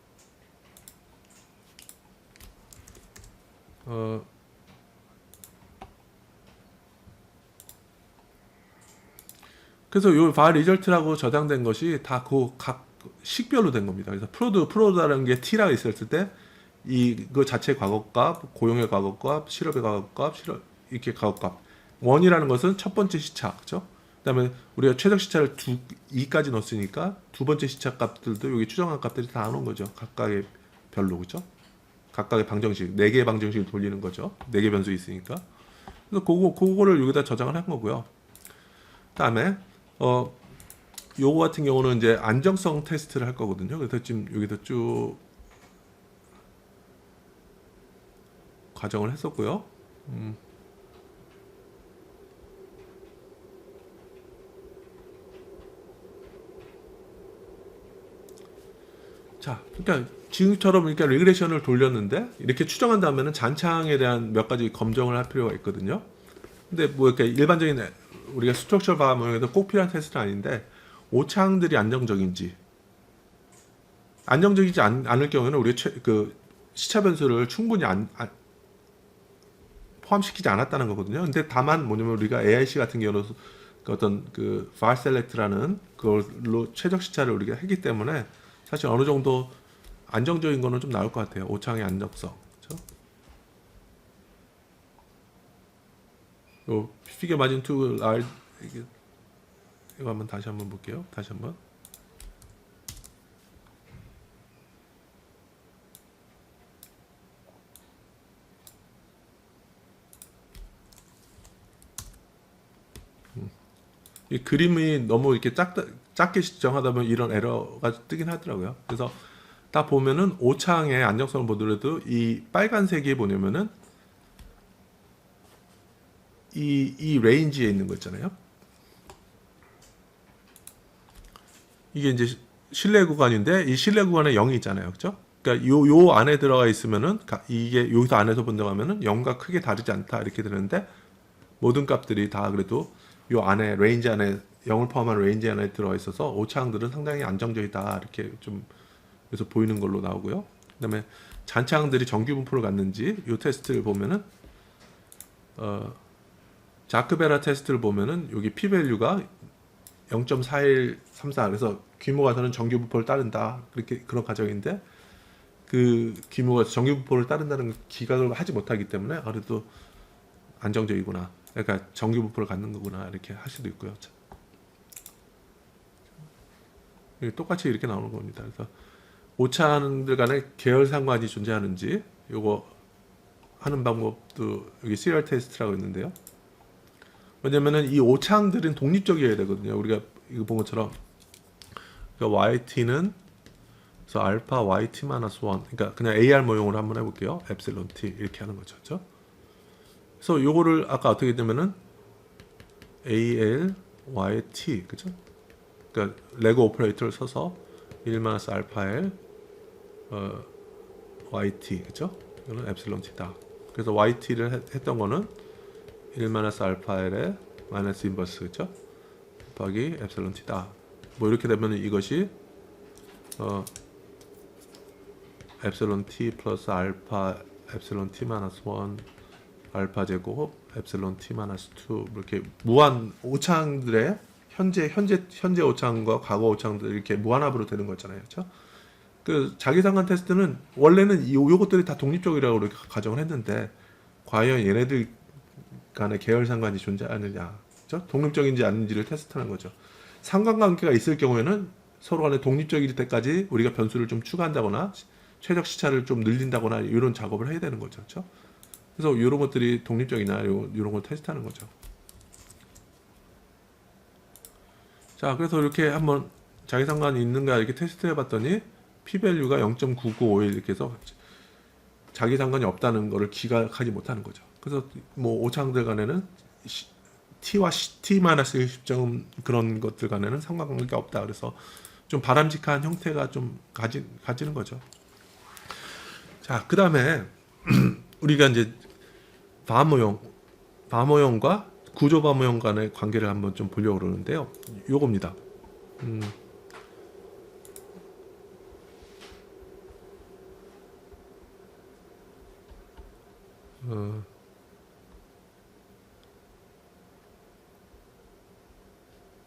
요 var result라고 저장된 것이 다 그 각 식별로 된 겁니다. 그래서 프로드라는 게 t라고 있었을 때 이거 자체 과거값, 고용의 과거값, 실업의 과거값, 이렇게 과거값. 원이라는 것은 첫 번째 시차, 그렇죠? 그다음에 우리가 최적 시차를 2까지 넣었으니까 두 번째 시차 값들도 여기 추정한 값들이 다 나오는 거죠. 각각의 별로, 그렇죠? 각각의 방정식, 4개의 방정식을 돌리는 거죠. 4개 변수 있으니까. 그래서 그거를 여기다 저장을 한 거고요. 그다음에 요거 같은 경우는 이제 안정성 테스트를 할 거거든요. 그래서 지금 여기다 쭉 과정을 했었고요. 자, 그러니까 지금처럼 이렇게 리그레션을 돌렸는데 이렇게 추정한 다음에는 잔창에 대한 몇 가지 검증을 할 필요가 있거든요. 근데 뭐 이렇게 일반적인 우리가 스트럭처 바모에서 꼭 필요한 테스트는 아닌데 오차항들이 안정적이지 않을 경우에는 우리가 그 시차 변수를 충분히 포함시키지 않았다는 거거든요. 근데 다만 뭐냐면 우리가 AIC 같은 경우는 어떤 그 var select라는 그걸로 최적 시차를 우리가 했기 때문에 사실 어느 정도 안정적인 거는 좀 나올 것 같아요. 오차항의 안정성. 그렇죠? 요 피겨 마진 투 R 이거 한번 다시 한번 볼게요. 다시 한번. 이 그림이 너무 이렇게 작게 지정하다 보면 이런 에러가 뜨긴 하더라고요. 그래서 다 보면은 오창의 안정성을 보더라도 이 빨간색이 뭐냐면은 이 레인지에 있는 거 있잖아요. 이게 이제 실내 구간인데 이 실내 구간에 0이 있잖아요. 그죠? 그러니까 요 안에 들어가 있으면은 이게 여기서 안에서 본다고 하면은 0과 크게 다르지 않다 이렇게 되는데 모든 값들이 다 그래도 요 안에 레인지 안에 0을 포함한 레인지 안에 들어가 있어서 오차항들은 상당히 안정적이다 이렇게 좀 그래서 보이는 걸로 나오고요. 그다음에 잔차항들이 정규 분포를 갖는지 요 테스트를 보면은 자크베라 테스트를 보면은 여기 p 밸류가 0.4134 그래서 규모가서는 정규 분포를 따른다 그렇게 그런 가정인데 그 규모가 정규 분포를 따른다는 기각을 하지 못하기 때문에 그래도 안정적이구나. 그러니까 정규 분포를 갖는 거구나 이렇게 할 수도 있고요. 똑같이 이렇게 나오는 겁니다. 그래서 오차항들 간에 계열 상관이 존재하는지 요거 하는 방법도 여기 시리얼 테스트라고 있는데요. 왜냐면은 이 오차항들은 독립적이어야 되거든요. 우리가 이거 본 것처럼 그러니까 yt는 그래서 알파 yt 마이너스 1 그러니까 그냥 AR 모형으로 한번 해볼게요. 엡실론 t 이렇게 하는 거죠. 그렇죠? 그래서 요거를 아까 어떻게 되면은 AL YT 그죠? 그러니까 레고 오퍼레이터를 써서 1 마이너스 알파 L YT 그죠? 이거는 엡실론 t다. 그래서 YT를 했던 거는 1 마이너스 알파 L의 마이너스 인버스 그죠? 곱하기 엡실론 t다. 뭐 이렇게 되면 이것이 엡실론 t 플러스 알파 엡실론 t 마이너스 1 알파 제곱 엡실론 t 마이너스 2 이렇게 무한 오차항들의 현재 오차항과 과거 오차항들 이렇게 무한합으로 되는 거잖아요. 그렇죠? 그 자기상관 테스트는 원래는 요것들이 다 독립적이라고 이렇게 가정을 했는데 과연 얘네들 간의 계열 상관이 존재하느냐, 그렇죠? 독립적인지 아닌지를 테스트하는 거죠. 상관관계가 있을 경우에는 서로 간에 독립적일 때까지 우리가 변수를 좀 추가한다거나 최적 시차를 좀 늘린다거나 이런 작업을 해야 되는 거죠. 그렇죠? 그래서 이런 것들이 독립적이나 이런 걸 테스트하는 거죠. 자, 그래서 이렇게 한번 자기상관이 있는가 이렇게 테스트 해봤더니 p 밸류가 0.9951 이렇게 해서 자기상관이 없다는 거를 기각하지 못하는 거죠. 그래서 뭐 오차항들 간에는 t와 t-1점 그런 것들 간에는 상관관계가 없다. 그래서 좀 바람직한 형태가 좀 가지는 거죠. 자, 그 다음에 우리가 이제 바모형과 구조 바모형 간의 관계를 한번 좀 보려고 그러는데요. 요겁니다.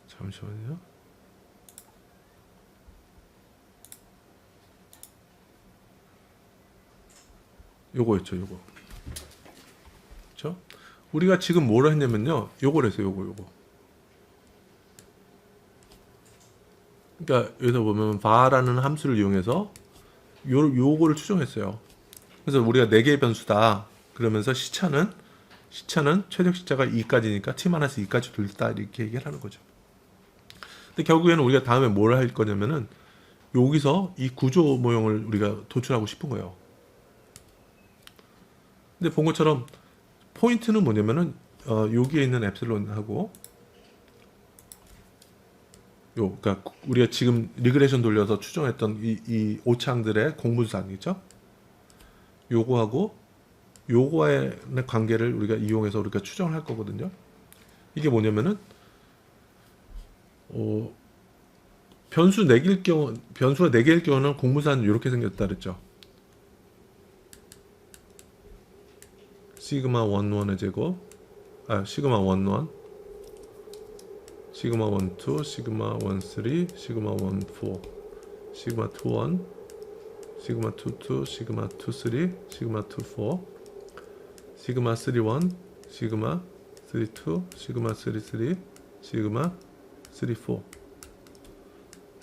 잠시만요. 요거였죠, 요거. 그렇죠? 우리가 지금 뭐를 했냐면요. 요걸 했어요, 요거. 그러니까 여기서 보면 var라는 함수를 이용해서 요거를 추정했어요. 그래서 우리가 4개의 변수다. 그러면서 시차는 최적 시차가 2까지니까 t-2까지 돌렸다 이렇게 얘기를 하는 거죠. 근데 결국에는 우리가 다음에 뭘 할 거냐면은 여기서 이 구조 모형을 우리가 도출하고 싶은 거예요. 근데 본 것처럼 포인트는 뭐냐면은 여기에 있는 엡실론하고 그러니까 우리가 지금 리그레션 돌려서 추정했던 이 오차항들의 공분산이죠. 요거하고 요거의 관계를 우리가 이용해서 우리가 추정을 할 거거든요. 이게 뭐냐면은 변수가 4개일 경우는 공분산 이렇게 생겼다 그랬죠. 시그마 11의 제곱 시그마 11 시그마 12 시그마 13 시그마 14 시그마 21 시그마 22 시그마 23 시그마 24 시그마 31 시그마 32, 시그마 33, 시그마 34,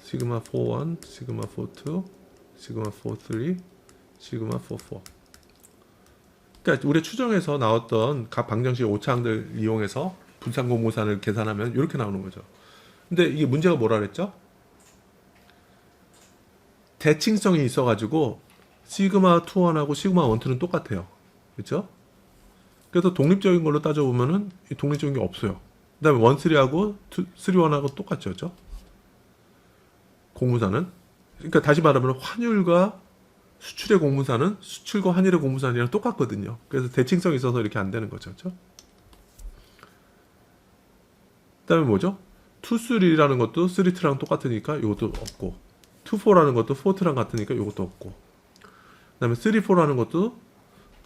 시그마 41, 시그마 42, 시그마 43, 시그마 44. 그러니까 우리 추정에서 나왔던 각 방정식 오차항들 이용해서 분산 공무산을 계산하면 이렇게 나오는 거죠. 근데 이게 문제가 뭐라 그랬죠? 대칭성이 있어가지고 시그마 21하고 시그마 12는 똑같아요. 그렇죠? 그래서 독립적인 걸로 따져보면은 독립적인 게 없어요. 그 다음에 13하고 31하고 똑같죠. 그렇죠? 공무산은. 그러니까 다시 말하면 환율과 수출의 공무산은 수출과 환율의 공무산이랑 똑같거든요. 그래서 대칭성이 있어서 이렇게 안 되는 거죠. 그렇죠? 그 다음에 뭐죠? 2,3라는 것도 3,2랑 똑같으니까 이것도 없고 2,4라는 것도 4,2랑 같으니까 이것도 없고 그 다음에 3,4라는 것도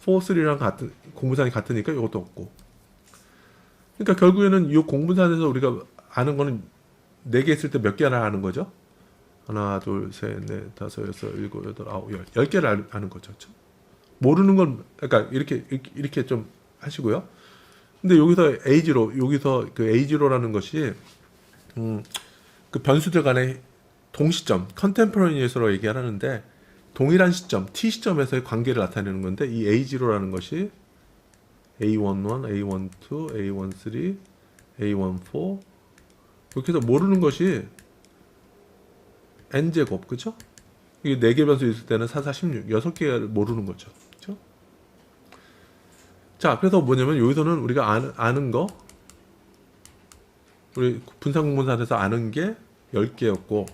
4,3랑 같은 공무산이 같으니까 이것도 없고. 그러니까 결국에는 이 공무산에서 우리가 아는 거는 4개 있을 때 몇 개나 아는 거죠? 하나, 둘, 셋, 넷, 다섯, 여섯, 일곱, 여덟, 아홉, 열. 10개를 아는 거죠. 그렇죠? 모르는 건 그러니까 이렇게 좀 하시고요. 근데 여기서 여기서 그 A0라는 것이 그 변수들 간의 동시점, 컨템포러니에서로 얘기를 하는데 동일한 시점, t 시점에서의 관계를 나타내는 건데 이 A0라는 것이 A11, A12, A13, A14 이렇게 해서 모르는 것이 n제곱, 그죠? 이게 4개 변수 있을 때는 4, 4, 16, 6개를 모르는 거죠. 그죠? 자, 그래서 뭐냐면 여기서는 우리가 아는 거, 우리 분산공문산에서 아는 게 10개였고,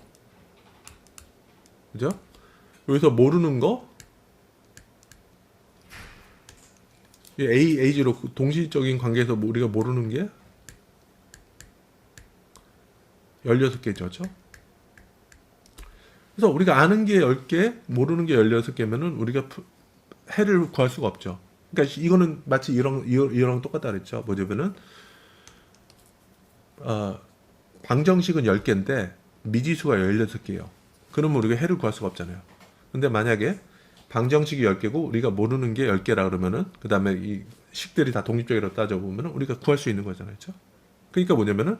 그죠? 여기서 모르는 거, A0 동시적인 관계에서 우리가 모르는 게 16개죠. 그죠? 그래서 우리가 아는 게 10개, 모르는 게 16개면은 우리가 해를 구할 수가 없죠. 그러니까 이거는 마치 이랑 똑같다 그랬죠. 뭐냐면은 방정식은 10개인데 미지수가 16개예요. 그러면 우리가 해를 구할 수가 없잖아요. 근데 만약에 방정식이 10개고 우리가 모르는 게 10개라 그러면은 그다음에 이 식들이 다 독립적이라고 따져 보면은 우리가 구할 수 있는 거잖아요. 그렇죠? 그러니까 뭐냐면은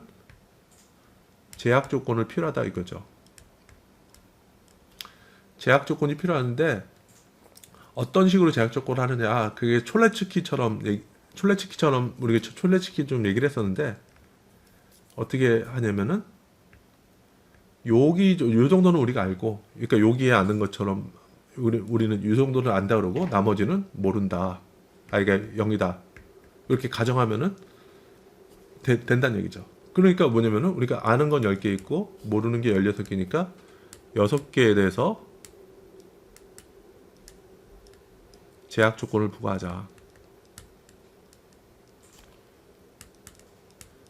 제약 조건을 필요하다 이거죠. 제약 조건이 필요한데 어떤 식으로 제약 조건을 하느냐. 그게 촐레츠키처럼 우리가 촐레츠키 좀 얘기를 했었는데 어떻게 하냐면은 요 정도는 우리가 알고, 그러니까 여기에 아는 것처럼 우리는 이 정도는 안다 그러고 나머지는 모른다. 이게 0이다. 이렇게 가정하면은 된다는 얘기죠. 그러니까 뭐냐면은 우리가 아는 건 10개 있고 모르는 게 16개니까 6개에 대해서 제약 조건을 부과하자.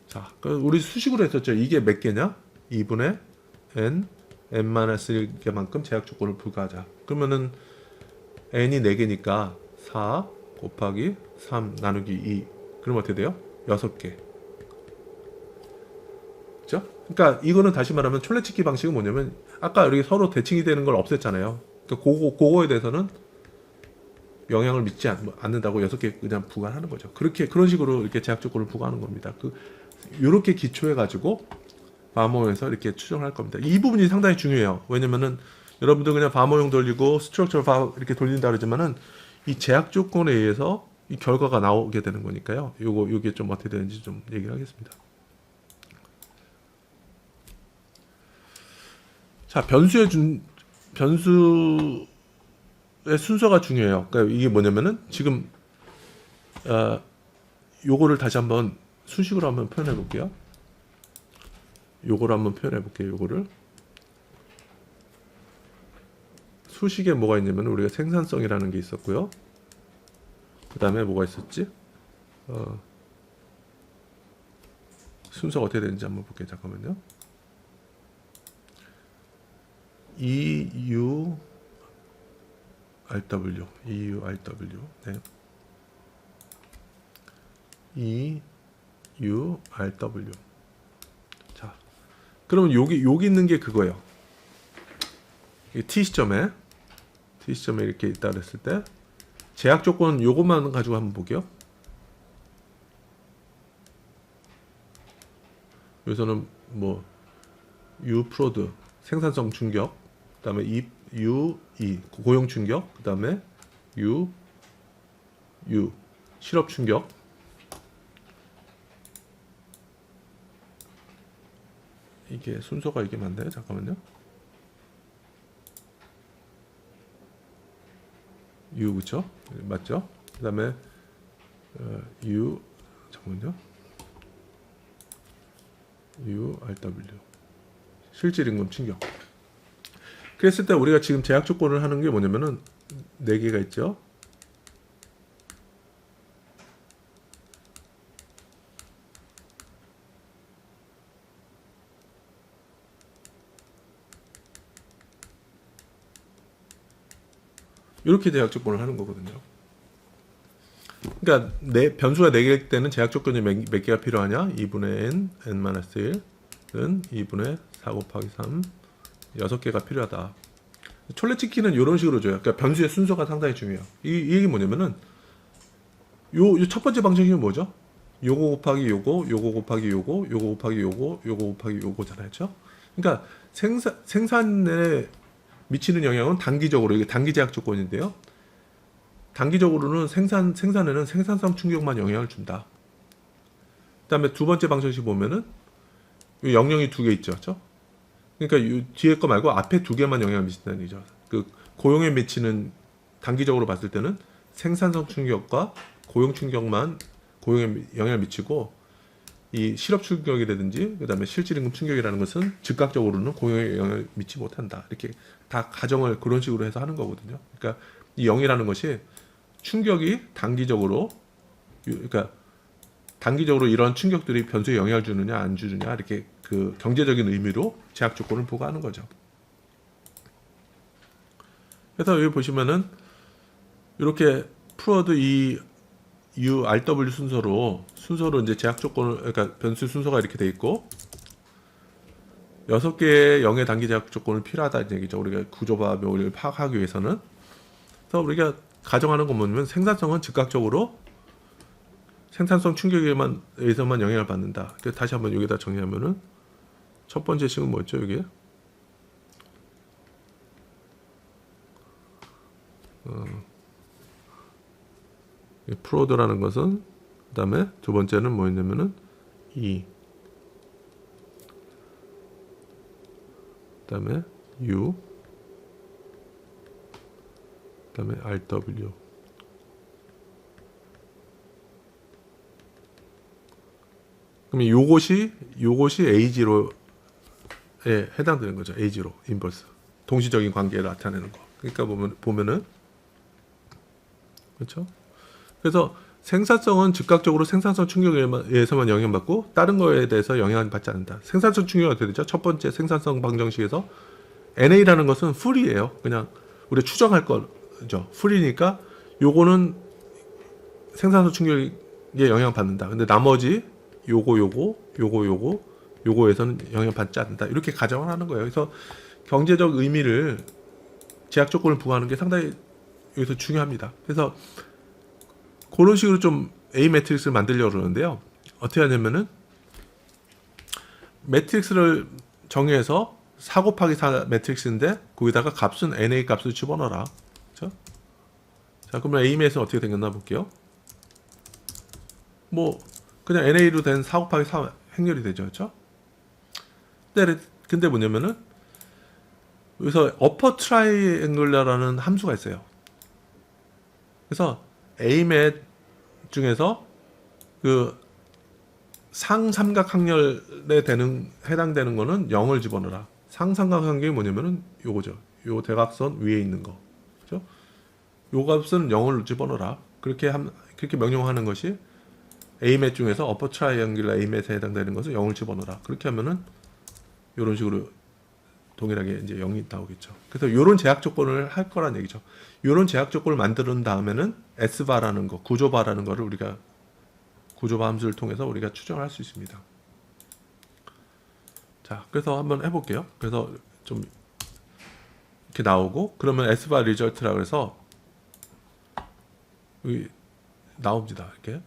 자, 우리 수식으로 했었죠. 이게 몇 개냐? 2분의 n-1개만큼 제약 조건을 부과하자. 그러면은 n이 4개니까 4 곱하기 3 나누기 2. 그럼 어떻게 돼요? 6개. 그죠? 그러니까 이거는 다시 말하면 촐레츠키 방식은 뭐냐면 아까 이렇게 서로 대칭이 되는 걸 없앴잖아요. 그러니까 그거에 대해서는 영향을 미치지 않는다고 6개 그냥 부과하는 거죠. 그런 식으로 이렇게 제약 조건을 부과하는 겁니다. 요렇게 기초해 가지고 바모에서 이렇게 추정할 겁니다. 이 부분이 상당히 중요해요. 왜냐면은 여러분들 그냥 바모용 돌리고 스트럭처럴 바 이렇게 돌린다 그러지만은 이 제약 조건에 의해서 이 결과가 나오게 되는 거니까요. 요게 좀 어떻게 되는지 좀 얘기를 하겠습니다. 자, 변수의 순서가 중요해요. 그러니까 이게 뭐냐면은 지금 요거를 다시 한번 수식으로 한번 표현해 볼게요. 요거를 한번 표현해 볼게요. 요거를 수식에 뭐가 있냐면 우리가 생산성이라는 게 있었고요. 그 다음에 뭐가 있었지? 순서가 어떻게 되는지 한번 볼게요. 잠깐만요. EURW 네. EURW. 자, 그러면 여기 있는 게 그거예요. T 시점에 이렇게 있다 그랬을 때 제약 조건 요것만 가지고 한번 볼게요. 여기서는 뭐 U 프로드 생산성 충격, 그다음에 U 고용 충격, 그다음에 U 실업 충격. 이게 순서가 이게 맞나요? 잠깐만요. U 그쵸? 맞죠? 그다음에 U 잠깐만요. URW 실질 임금 충격. 그랬을 때 우리가 지금 제약 조건을 하는 게 뭐냐면은 4개가 있죠. 이렇게 제약 조건을 하는 거거든요. 그러니까 변수가 4개일 때는 제약 조건이 몇 개가 필요하냐? 2분의 n-1은 2분의 4 곱하기 3 6개가 필요하다. 촐레치키는 이런 식으로 줘요. 그러니까 변수의 순서가 상당히 중요해요. 이 얘기 뭐냐면은 요 첫 번째 방정식이 뭐죠? 요거 곱하기 요거 곱하기 요거 곱하기 요거 곱하기 요거잖아요. 그렇죠? 그러니까 생산에 미치는 영향은 단기적으로, 이게 단기 제약 조건인데요. 단기적으로는 생산에는 생산성 충격만 영향을 준다. 그다음에 두 번째 방정식 보면은 요 영역이 2개 있죠. 그렇죠? 그러니까 이 뒤에 거 말고 앞에 2개만 영향을 미친다는 얘기죠. 그 고용에 미치는 단기적으로 봤을 때는 생산성 충격과 고용 충격만 고용에 영향을 미치고, 이 실업 충격이라든지 그다음에 실질 임금 충격이라는 것은 즉각적으로는 고용에 영향을 미치지 못한다. 이렇게 다 가정을 그런 식으로 해서 하는 거거든요. 그러니까 이 0이라는 것이 충격이 단기적으로, 그러니까 단기적으로 이런 충격들이 변수에 영향을 주느냐 안 주느냐, 이렇게 그 경제적인 의미로 제약 조건을 부과하는 거죠. 그래서 여기 보시면은 이렇게 프로드 이 URW 순서로 이제 제약 조건을, 그러니까 변수 순서가 이렇게 돼 있고 6개의 0의 단기 제약 조건을 필요하다는 얘기죠. 우리가 구조밥을 파악하기 위해서는. 그래서 우리가 가정하는 건 뭐냐면 생산성은 즉각적으로 생산성 충격에만 의해서만 영향을 받는다. 다시 한번 여기다 정리하면은 첫 번째 식은 뭐였죠? 여기 프로드라는 것은, 그 다음에 두 번째는 뭐였냐면은 그 다음에 U, 그 다음에 RW. 그럼 요것이 A0에 해당되는 거죠. A0 인버스 동시적인 관계를 나타내는 거. 그러니까 보면은 그렇죠. 그래서 생산성은 즉각적으로 생산성 충격에 의해서만 영향받고 다른 거에 대해서 영향을 받지 않는다. 생산성 충격이 어떻게 되죠? 첫 번째 생산성 방정식에서 NA라는 것은 풀이에요. 그냥 우리가 추정할 거죠. 풀이니까 요거는 생산성 충격에 영향을 받는다. 근데 나머지 요거에서는 영향을 받지 않는다. 이렇게 가정을 하는 거예요. 그래서 경제적 의미를 제약 조건을 부과하는 게 상당히 여기서 중요합니다. 그래서 그런 식으로 좀 A 매트릭스를 만들려고 그러는데요. 어떻게 하냐면은 매트릭스를 정의해서 4 곱하기 4 매트릭스인데 거기다가 값은 NA 값을 집어넣어라. 그렇죠? 자, 그러면 A 매트릭스는 어떻게 생겼나 볼게요. 뭐 그냥 NA로 된 4 곱하기 4 행렬이 되죠. 그렇죠? 근데 뭐냐면은 여기서 어퍼 트라이앵글러라는 함수가 있어요. 그래서 A맷 중에서 그 상삼각 항렬에 해당되는 거는 0을 집어넣어라. 상삼각 항렬이 뭐냐면은 요거죠. 요 대각선 위에 있는 거. 그렇죠? 요 값은 0을 집어넣어라. 그렇게 명령하는 것이 A맷 중에서 어퍼 트라이앵글러 A맷에 해당되는 것은 0을 집어넣어라. 그렇게 하면은 이런 식으로 동일하게 이제 0이 나오겠죠. 그래서 이런 제약 조건을 할 거란 얘기죠. 이런 제약 조건을 만드는 다음에는 S바라는 거, 구조바라는 거를 우리가 구조바 함수를 통해서 우리가 추정할 수 있습니다. 자, 그래서 한번 해볼게요. 그래서 좀 이렇게 나오고, 그러면 S바 리절트라고 해서 여기 나옵니다. 이렇게.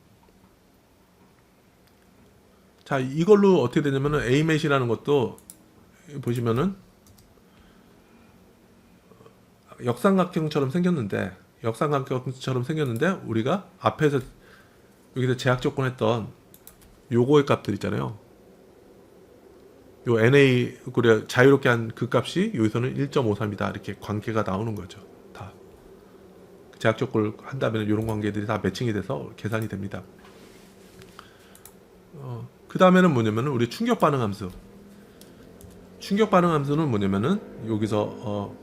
자, 이걸로 어떻게 되냐면은 AMAT이라는 것도 보시면은 역삼각형처럼 생겼는데 우리가 앞에서 여기서 제약 조건했던 요거의 값들 있잖아요. 요 NA 그래 자유롭게 한 그 값이 여기서는 1.53이다 이렇게 관계가 나오는 거죠. 다 제약 조건을 한다면 이런 관계들이 다 매칭이 돼서 계산이 됩니다. 그 다음에는 뭐냐면은 우리 충격 반응 함수. 충격 반응 함수는 뭐냐면은 여기서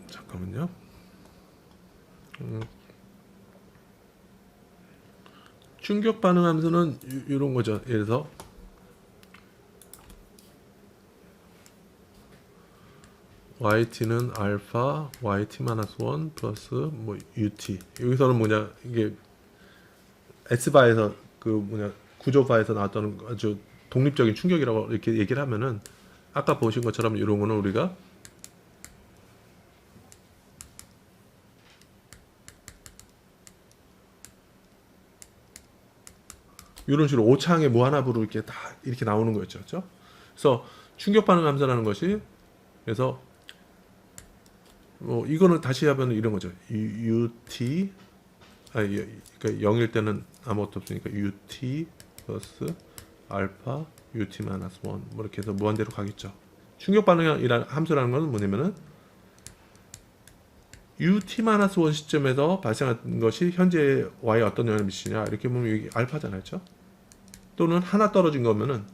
잠깐만요. 충격 반응 함수는 이런 거죠. 예를 들어서 yt는 알파 yt-1 플러스 뭐 ut. 여기서는 뭐냐 이게 S바에서 그 뭐냐 구조바에서 나왔던 아주 독립적인 충격이라고 이렇게 얘기를 하면은 아까 보신 것처럼 이런 거는 우리가 이런 식으로 오차항의 무한합으로 이렇게 다 이렇게 나오는 거였죠. 그렇죠? 그래서 충격 반응 함수라는 것이 그래서 뭐 이거는 다시 하면 이런 거죠. ut 그러니까 0일 때는 아무것도 없으니까 ut 플러스 알파 ut-1 뭐 이렇게 해서 무한대로 가겠죠. 충격 반응이라는 함수라는 것은 뭐냐면은 ut-1 시점에서 발생한 것이 현재 y에 어떤 영향을 미치냐 이렇게 보면 여기 알파잖아요. 그렇죠? 또는 하나 떨어진 거면은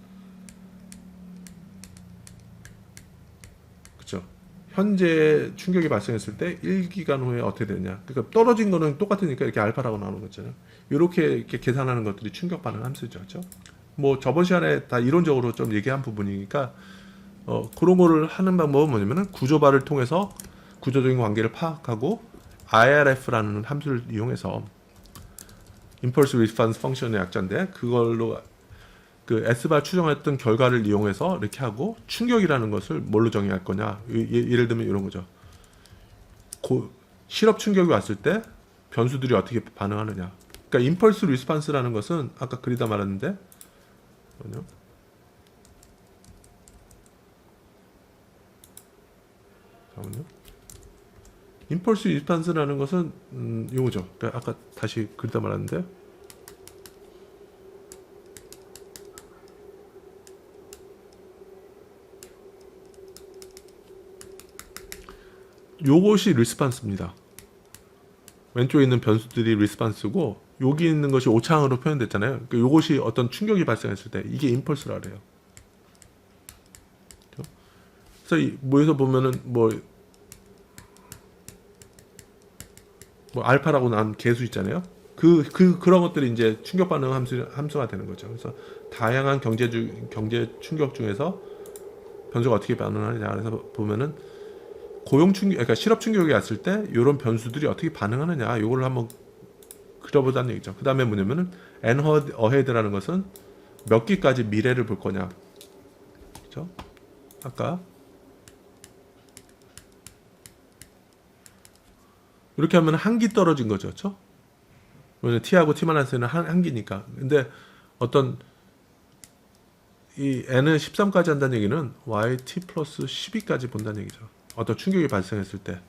그렇죠? 현재 충격이 발생했을 때 1기간 후에 어떻게 되냐. 그러니까 떨어진 거는 똑같으니까 이렇게 알파라고 나오는 거잖아요. 이렇게 계산하는 것들이 충격 반응 함수죠. 그렇죠? 뭐 저번 시간에 다 이론적으로 좀 얘기한 부분이니까 그런 거를 하는 방법은 뭐냐면은 구조바를 통해서 구조적인 관계를 파악하고 IRF라는 함수를 이용해서 Impulse Response Function의 약자인데 그걸로 그 S바 추정했던 결과를 이용해서 이렇게 하고 충격이라는 것을 뭘로 정의할 거냐. 예를 들면 이런 거죠. 실업 충격이 왔을 때 변수들이 어떻게 반응하느냐. 그러니까 Impulse Response라는 것은 아까 그리다 말았는데 뭐냐? 잠깐만요. 임펄스 리스판스라는 것은 요거죠. 그러니까 아까 다시 그리다 말았는데 요것이 리스판스입니다. 왼쪽에 있는 변수들이 리스판스고 여기 있는 것이 오차항으로 표현됐잖아요. 그러니까 요것이 어떤 충격이 발생했을 때 이게 임펄스라 그래요. 그래서 뭐에서 보면은 뭐 알파라고 난 계수 있잖아요. 그런 것들이 이제 충격 반응 함수가 되는 거죠. 그래서 다양한 경제 충격 중에서 변수가 어떻게 반응하느냐. 그래서 보면은 고용 충격, 그러니까 실업 충격이 왔을 때 이런 변수들이 어떻게 반응하느냐. 이걸 한번 그려보자는 얘기죠. 그 다음에 뭐냐면은 N ahead라는 것은 몇 기까지 미래를 볼 거냐. 그렇죠? 아까 이렇게 하면 한 기 떨어진 거죠. 그렇죠? 왜냐면 t하고 t-는 한 기니까. 근데 어떤 이 n은 13까지 한다는 얘기는 yt 플러스 12까지 본다는 얘기죠. 어떤 충격이 발생했을 때.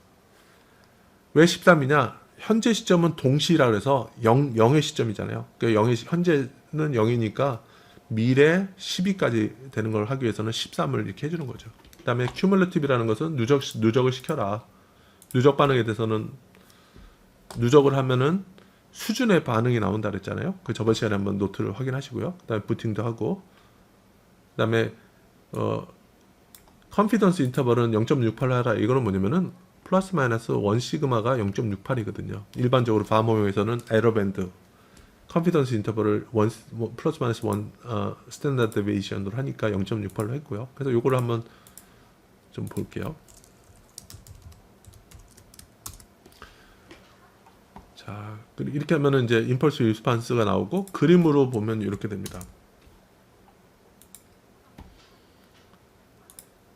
왜 13이냐? 현재 시점은 동시라 그래서 0의 시점이잖아요. 그러니까 현재는 0이니까 미래 12까지 되는 걸 하기 위해서는 13을 이렇게 해주는 거죠. 그 다음에 cumulative라는 것은 누적을 시켜라. 누적 반응에 대해서는 누적을 하면은 수준의 반응이 나온다 그랬잖아요. 그 저번 시간에 한번 노트를 확인하시고요. 그다음에 부팅도 하고, 그다음에 컨피던스 인터벌은 0.68 하라. 이거는 뭐냐면은 플러스 마이너스 1 시그마가 0.68이거든요. 일반적으로 바모형에서는 에러 밴드 컨피던스 인터벌을 플러스 마이너스 1 스탠다드 데비에이션으로 하니까 0.68로 했고요. 그래서 요거를 한번 좀 볼게요. 자, 이렇게 하면은 이제 임펄스 리스판스가 나오고 그림으로 보면 이렇게 됩니다.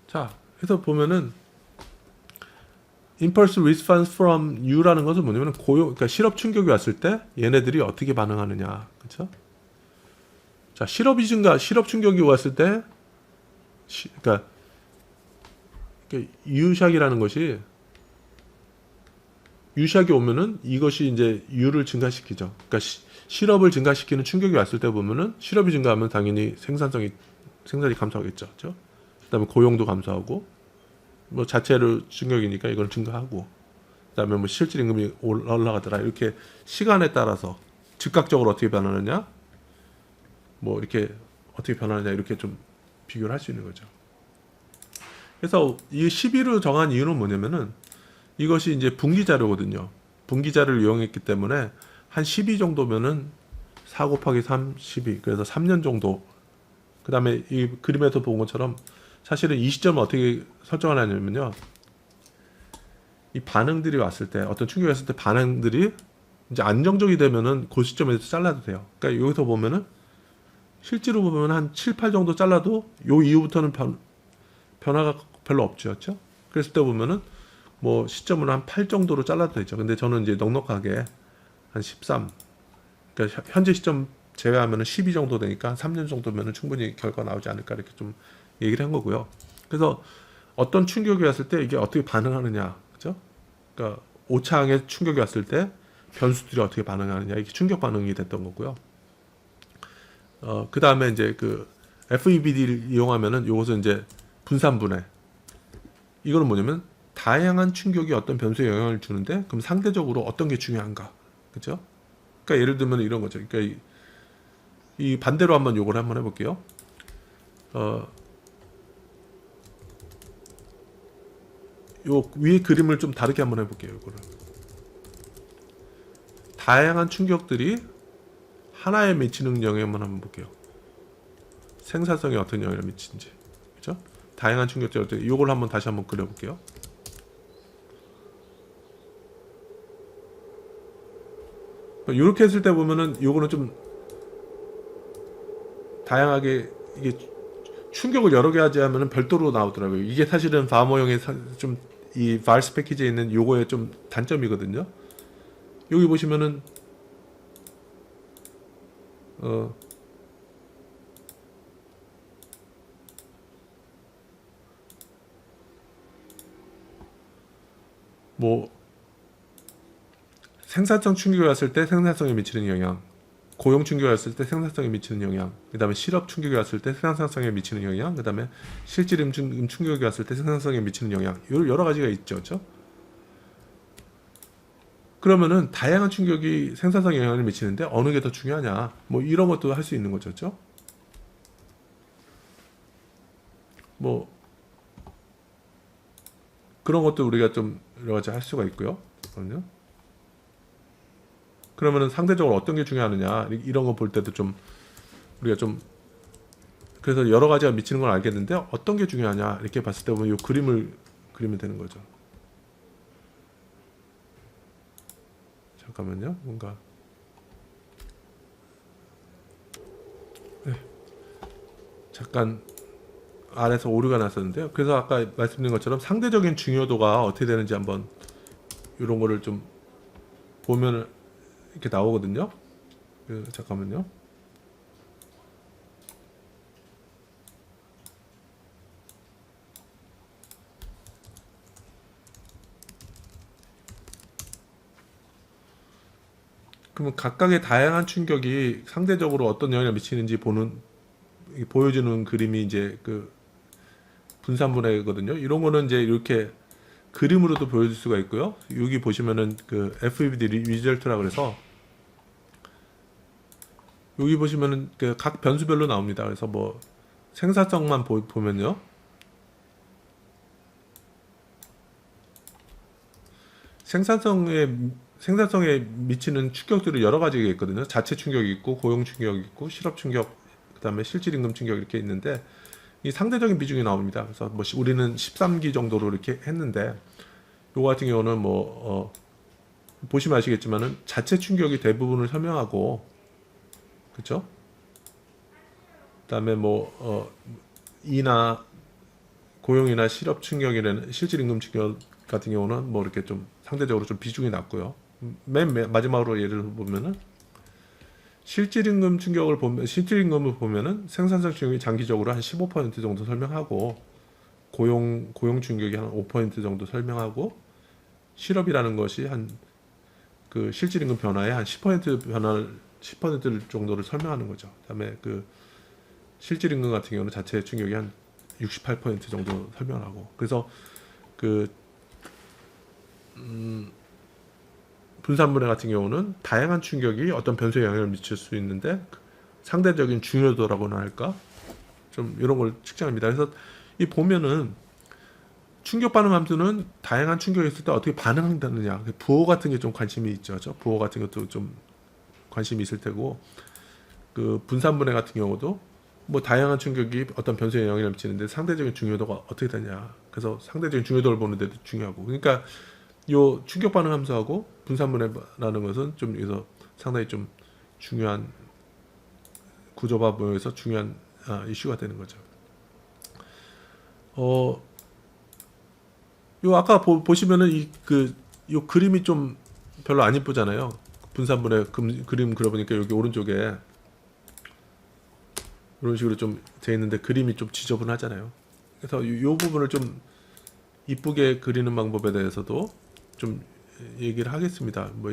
자, 해서 보면은 impulse response from U라는 것은 뭐냐면 그러니까 실업 충격이 왔을 때 얘네들이 어떻게 반응하느냐, 그렇죠? 자, 실업 충격이 왔을 때, 그러니까 U샥이라는 것이 U샥이 오면은 이것이 이제 U를 증가시키죠. 그러니까 실업을 증가시키는 충격이 왔을 때 보면은 실업이 증가하면 당연히 생산이 감소하겠죠, 그렇죠? 그다음에 고용도 감소하고. 뭐 자체로 충격이니까 이건 증가하고, 그다음에 뭐 실질 임금이 올라가더라, 이렇게 시간에 따라서 즉각적으로 어떻게 변하느냐, 뭐 이렇게 어떻게 변하느냐, 이렇게 좀 비교를 할 수 있는 거죠. 그래서 이 12로 정한 이유는 뭐냐면은 이것이 이제 분기 자료거든요. 분기 자료를 이용했기 때문에 한 12 정도면은 4 곱하기 3, 12, 그래서 3년 정도. 그다음에 이 그림에서 본 것처럼 사실은 이 시점을 어떻게 설정을 하냐면요, 이 반응들이 왔을 때, 어떤 충격이 왔을 때 반응들이 이제 안정적이 되면은 그 시점에서 잘라도 돼요. 그러니까 여기서 보면은 실제로 보면 한 7, 8 정도 잘라도 요 이후부터는 변화가 별로 없죠, 그렇죠? 그랬을 때 보면은 뭐 시점을 한 8 정도로 잘라도 되죠. 근데 저는 이제 넉넉하게 한 13, 그러니까 현재 시점 제외하면은 12 정도 되니까 한 3년 정도면은 충분히 결과 나오지 않을까, 이렇게 좀 얘기를 한 거고요. 그래서 어떤 충격이 왔을 때 이게 어떻게 반응하느냐, 그죠? 그러니까 오차항의 충격이 왔을 때 변수들이 어떻게 반응하느냐, 이게 충격 반응이 됐던 거고요. 그 다음에 이제 그 FEBD를 이용하면은 요것은 이제 분산분해. 이거는 뭐냐면 다양한 충격이 어떤 변수에 영향을 주는데, 그럼 상대적으로 어떤 게 중요한가, 그죠? 그러니까 예를 들면 이런 거죠. 그러니까 이 반대로 한번 요걸 한번 해볼게요. 요 위에 그림을 좀 다르게 한번 해볼게요. 이거를 다양한 충격들이 하나에 미치는 영향만 한번 볼게요. 생산성에 어떤 영향을 미치는지, 그렇죠? 다양한 충격들 어떻게, 이걸 한번 다시 한번 그려볼게요. 이렇게 했을 때 보면은 요거는 좀 다양하게, 이게 충격을 여러 개 하지 하면은 별도로 나오더라고요. 이게 사실은 바모형의 좀 이 발스 패키지에 있는 요거의 좀 단점이거든요. 여기 보시면은 뭐 생산성 충격이 왔을 때 생산성에 미치는 영향, 고용 충격이 왔을 때 생산성에 미치는 영향, 그 다음에 실업 충격이 왔을 때 생산성에 미치는 영향, 그 다음에 실질 충격이 왔을 때 생산성에 미치는 영향, 여러 가지가 있죠, 그렇죠? 그러면은 다양한 충격이 생산성에 영향을 미치는데 어느 게 더 중요하냐, 뭐 이런 것도 할 수 있는 거죠, 그렇죠? 뭐 그런 것도 우리가 좀 여러 가지 할 수가 있고요. 그럼요. 그러면은 상대적으로 어떤 게 중요하느냐, 이런 거 볼 때도 좀 우리가 좀, 그래서 여러 가지가 미치는 건 알겠는데 어떤 게 중요하냐, 이렇게 봤을 때 보면 이 그림을 그리면 되는 거죠. 잠깐만요. 뭔가 잠깐 아래서 오류가 났었는데요. 그래서 아까 말씀드린 것처럼 상대적인 중요도가 어떻게 되는지 한번 이런 거를 좀 보면 이렇게 나오거든요. 잠깐만요. 그러면 각각의 다양한 충격이 상대적으로 어떤 영향을 미치는지 보여주는 그림이 이제 그 분산분해거든요. 이런 거는 이제 이렇게 그림으로도 보여줄 수가 있고요. 여기 보시면은 그 FEBD 리절트라 그래서 여기 보시면은 그 각 변수별로 나옵니다. 그래서 뭐 생산성만 보면요. 생산성에 미치는 충격들이 여러 가지가 있거든요. 자체 충격이 있고, 고용 충격이 있고, 실업 충격, 그다음에 실질 임금 충격, 이렇게 있는데 이 상대적인 비중이 나옵니다. 그래서 뭐 우리는 13기 정도로 이렇게 했는데, 요거 같은 경우는 뭐 보시면 아시겠지만은 자체 충격이 대부분을 설명하고, 그렇죠? 그다음에 뭐 이나 고용이나 실업 충격이라는 실질 임금 충격, 같은 경우는 뭐 이렇게 좀 상대적으로 좀 비중이 낮고요. 맨 마지막으로 예를 보면은 실질임금을 보면은 생산성 충격이 장기적으로 한 15% 정도 설명하고 고용 충격이 한 5% 정도 설명하고 실업이라는 것이 한 그 실질임금 변화의 한 10% 변화를 10% 정도를 설명하는 거죠. 그다음에 그 실질임금 같은 경우는 자체 충격이 한 68% 정도 설명하고 그래서 그 분산분해 같은 경우는 다양한 충격이 어떤 변수에 영향을 미칠 수 있는데 상대적인 중요도라고나 할까 좀 이런 걸 측정합니다. 그래서 이 보면은 충격 반응 함수는 다양한 충격이 있을 때 어떻게 반응한다느냐 부호 같은 게 좀 관심이 있죠. 부호 같은 것도 좀 관심이 있을 테고 그 분산분해 같은 경우도 뭐 다양한 충격이 어떤 변수에 영향을 미치는데 상대적인 중요도가 어떻게 되냐 그래서 상대적인 중요도를 보는 데도 중요하고 그러니까 요 충격 반응 함수하고 분산분해라는 것은 좀 여기서 상당히 좀 중요한 구조화 모여서 중요한 이슈가 되는 거죠. 요 아까 보시면은 요 그림이 좀 별로 안 이쁘잖아요. 분산분해 그림 그려보니까 여기 오른쪽에 이런 식으로 좀 돼 있는데 그림이 좀 지저분하잖아요. 그래서 요 부분을 좀 이쁘게 그리는 방법에 대해서도 좀 얘기를 하겠습니다. 뭐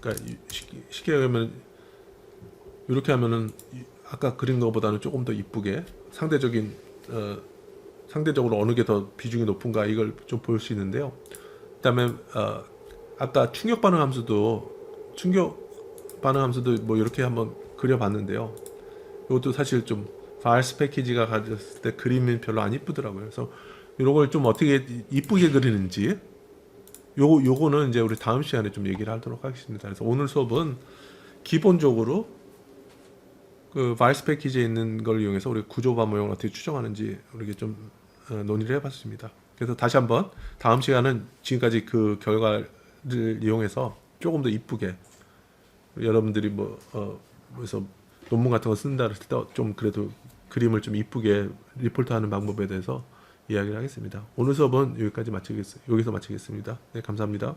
그러니까 쉽게 하면 이렇게 하면은 아까 그린 것보다는 조금 더 이쁘게 상대적으로 어느 게 더 비중이 높은가 이걸 좀 볼 수 있는데요. 그다음에 아까 충격 반응 함수도 뭐 이렇게 한번 그려봤는데요. 이것도 사실 좀 바이스 패키지가 가졌을 때 그림이 별로 안 이쁘더라고요. 그래서 이런 걸 좀 어떻게 이쁘게 그리는지 요거는 이제 우리 다음 시간에 좀 얘기를 하도록 하겠습니다. 그래서 오늘 수업은 기본적으로 그 바이스 패키지에 있는 걸 이용해서 우리 구조화 모형을 어떻게 추정하는지 우리가 좀 논의를 해봤습니다. 그래서 다시 한번 다음 시간은 지금까지 그 결과를 이용해서 조금 더 이쁘게 여러분들이 그래서 논문 같은 거 쓴다 했을 때 좀 그래도 그림을 좀 이쁘게 리포트하는 방법에 대해서 이야기를 하겠습니다. 오늘 수업은 여기서 마치겠습니다. 네, 감사합니다.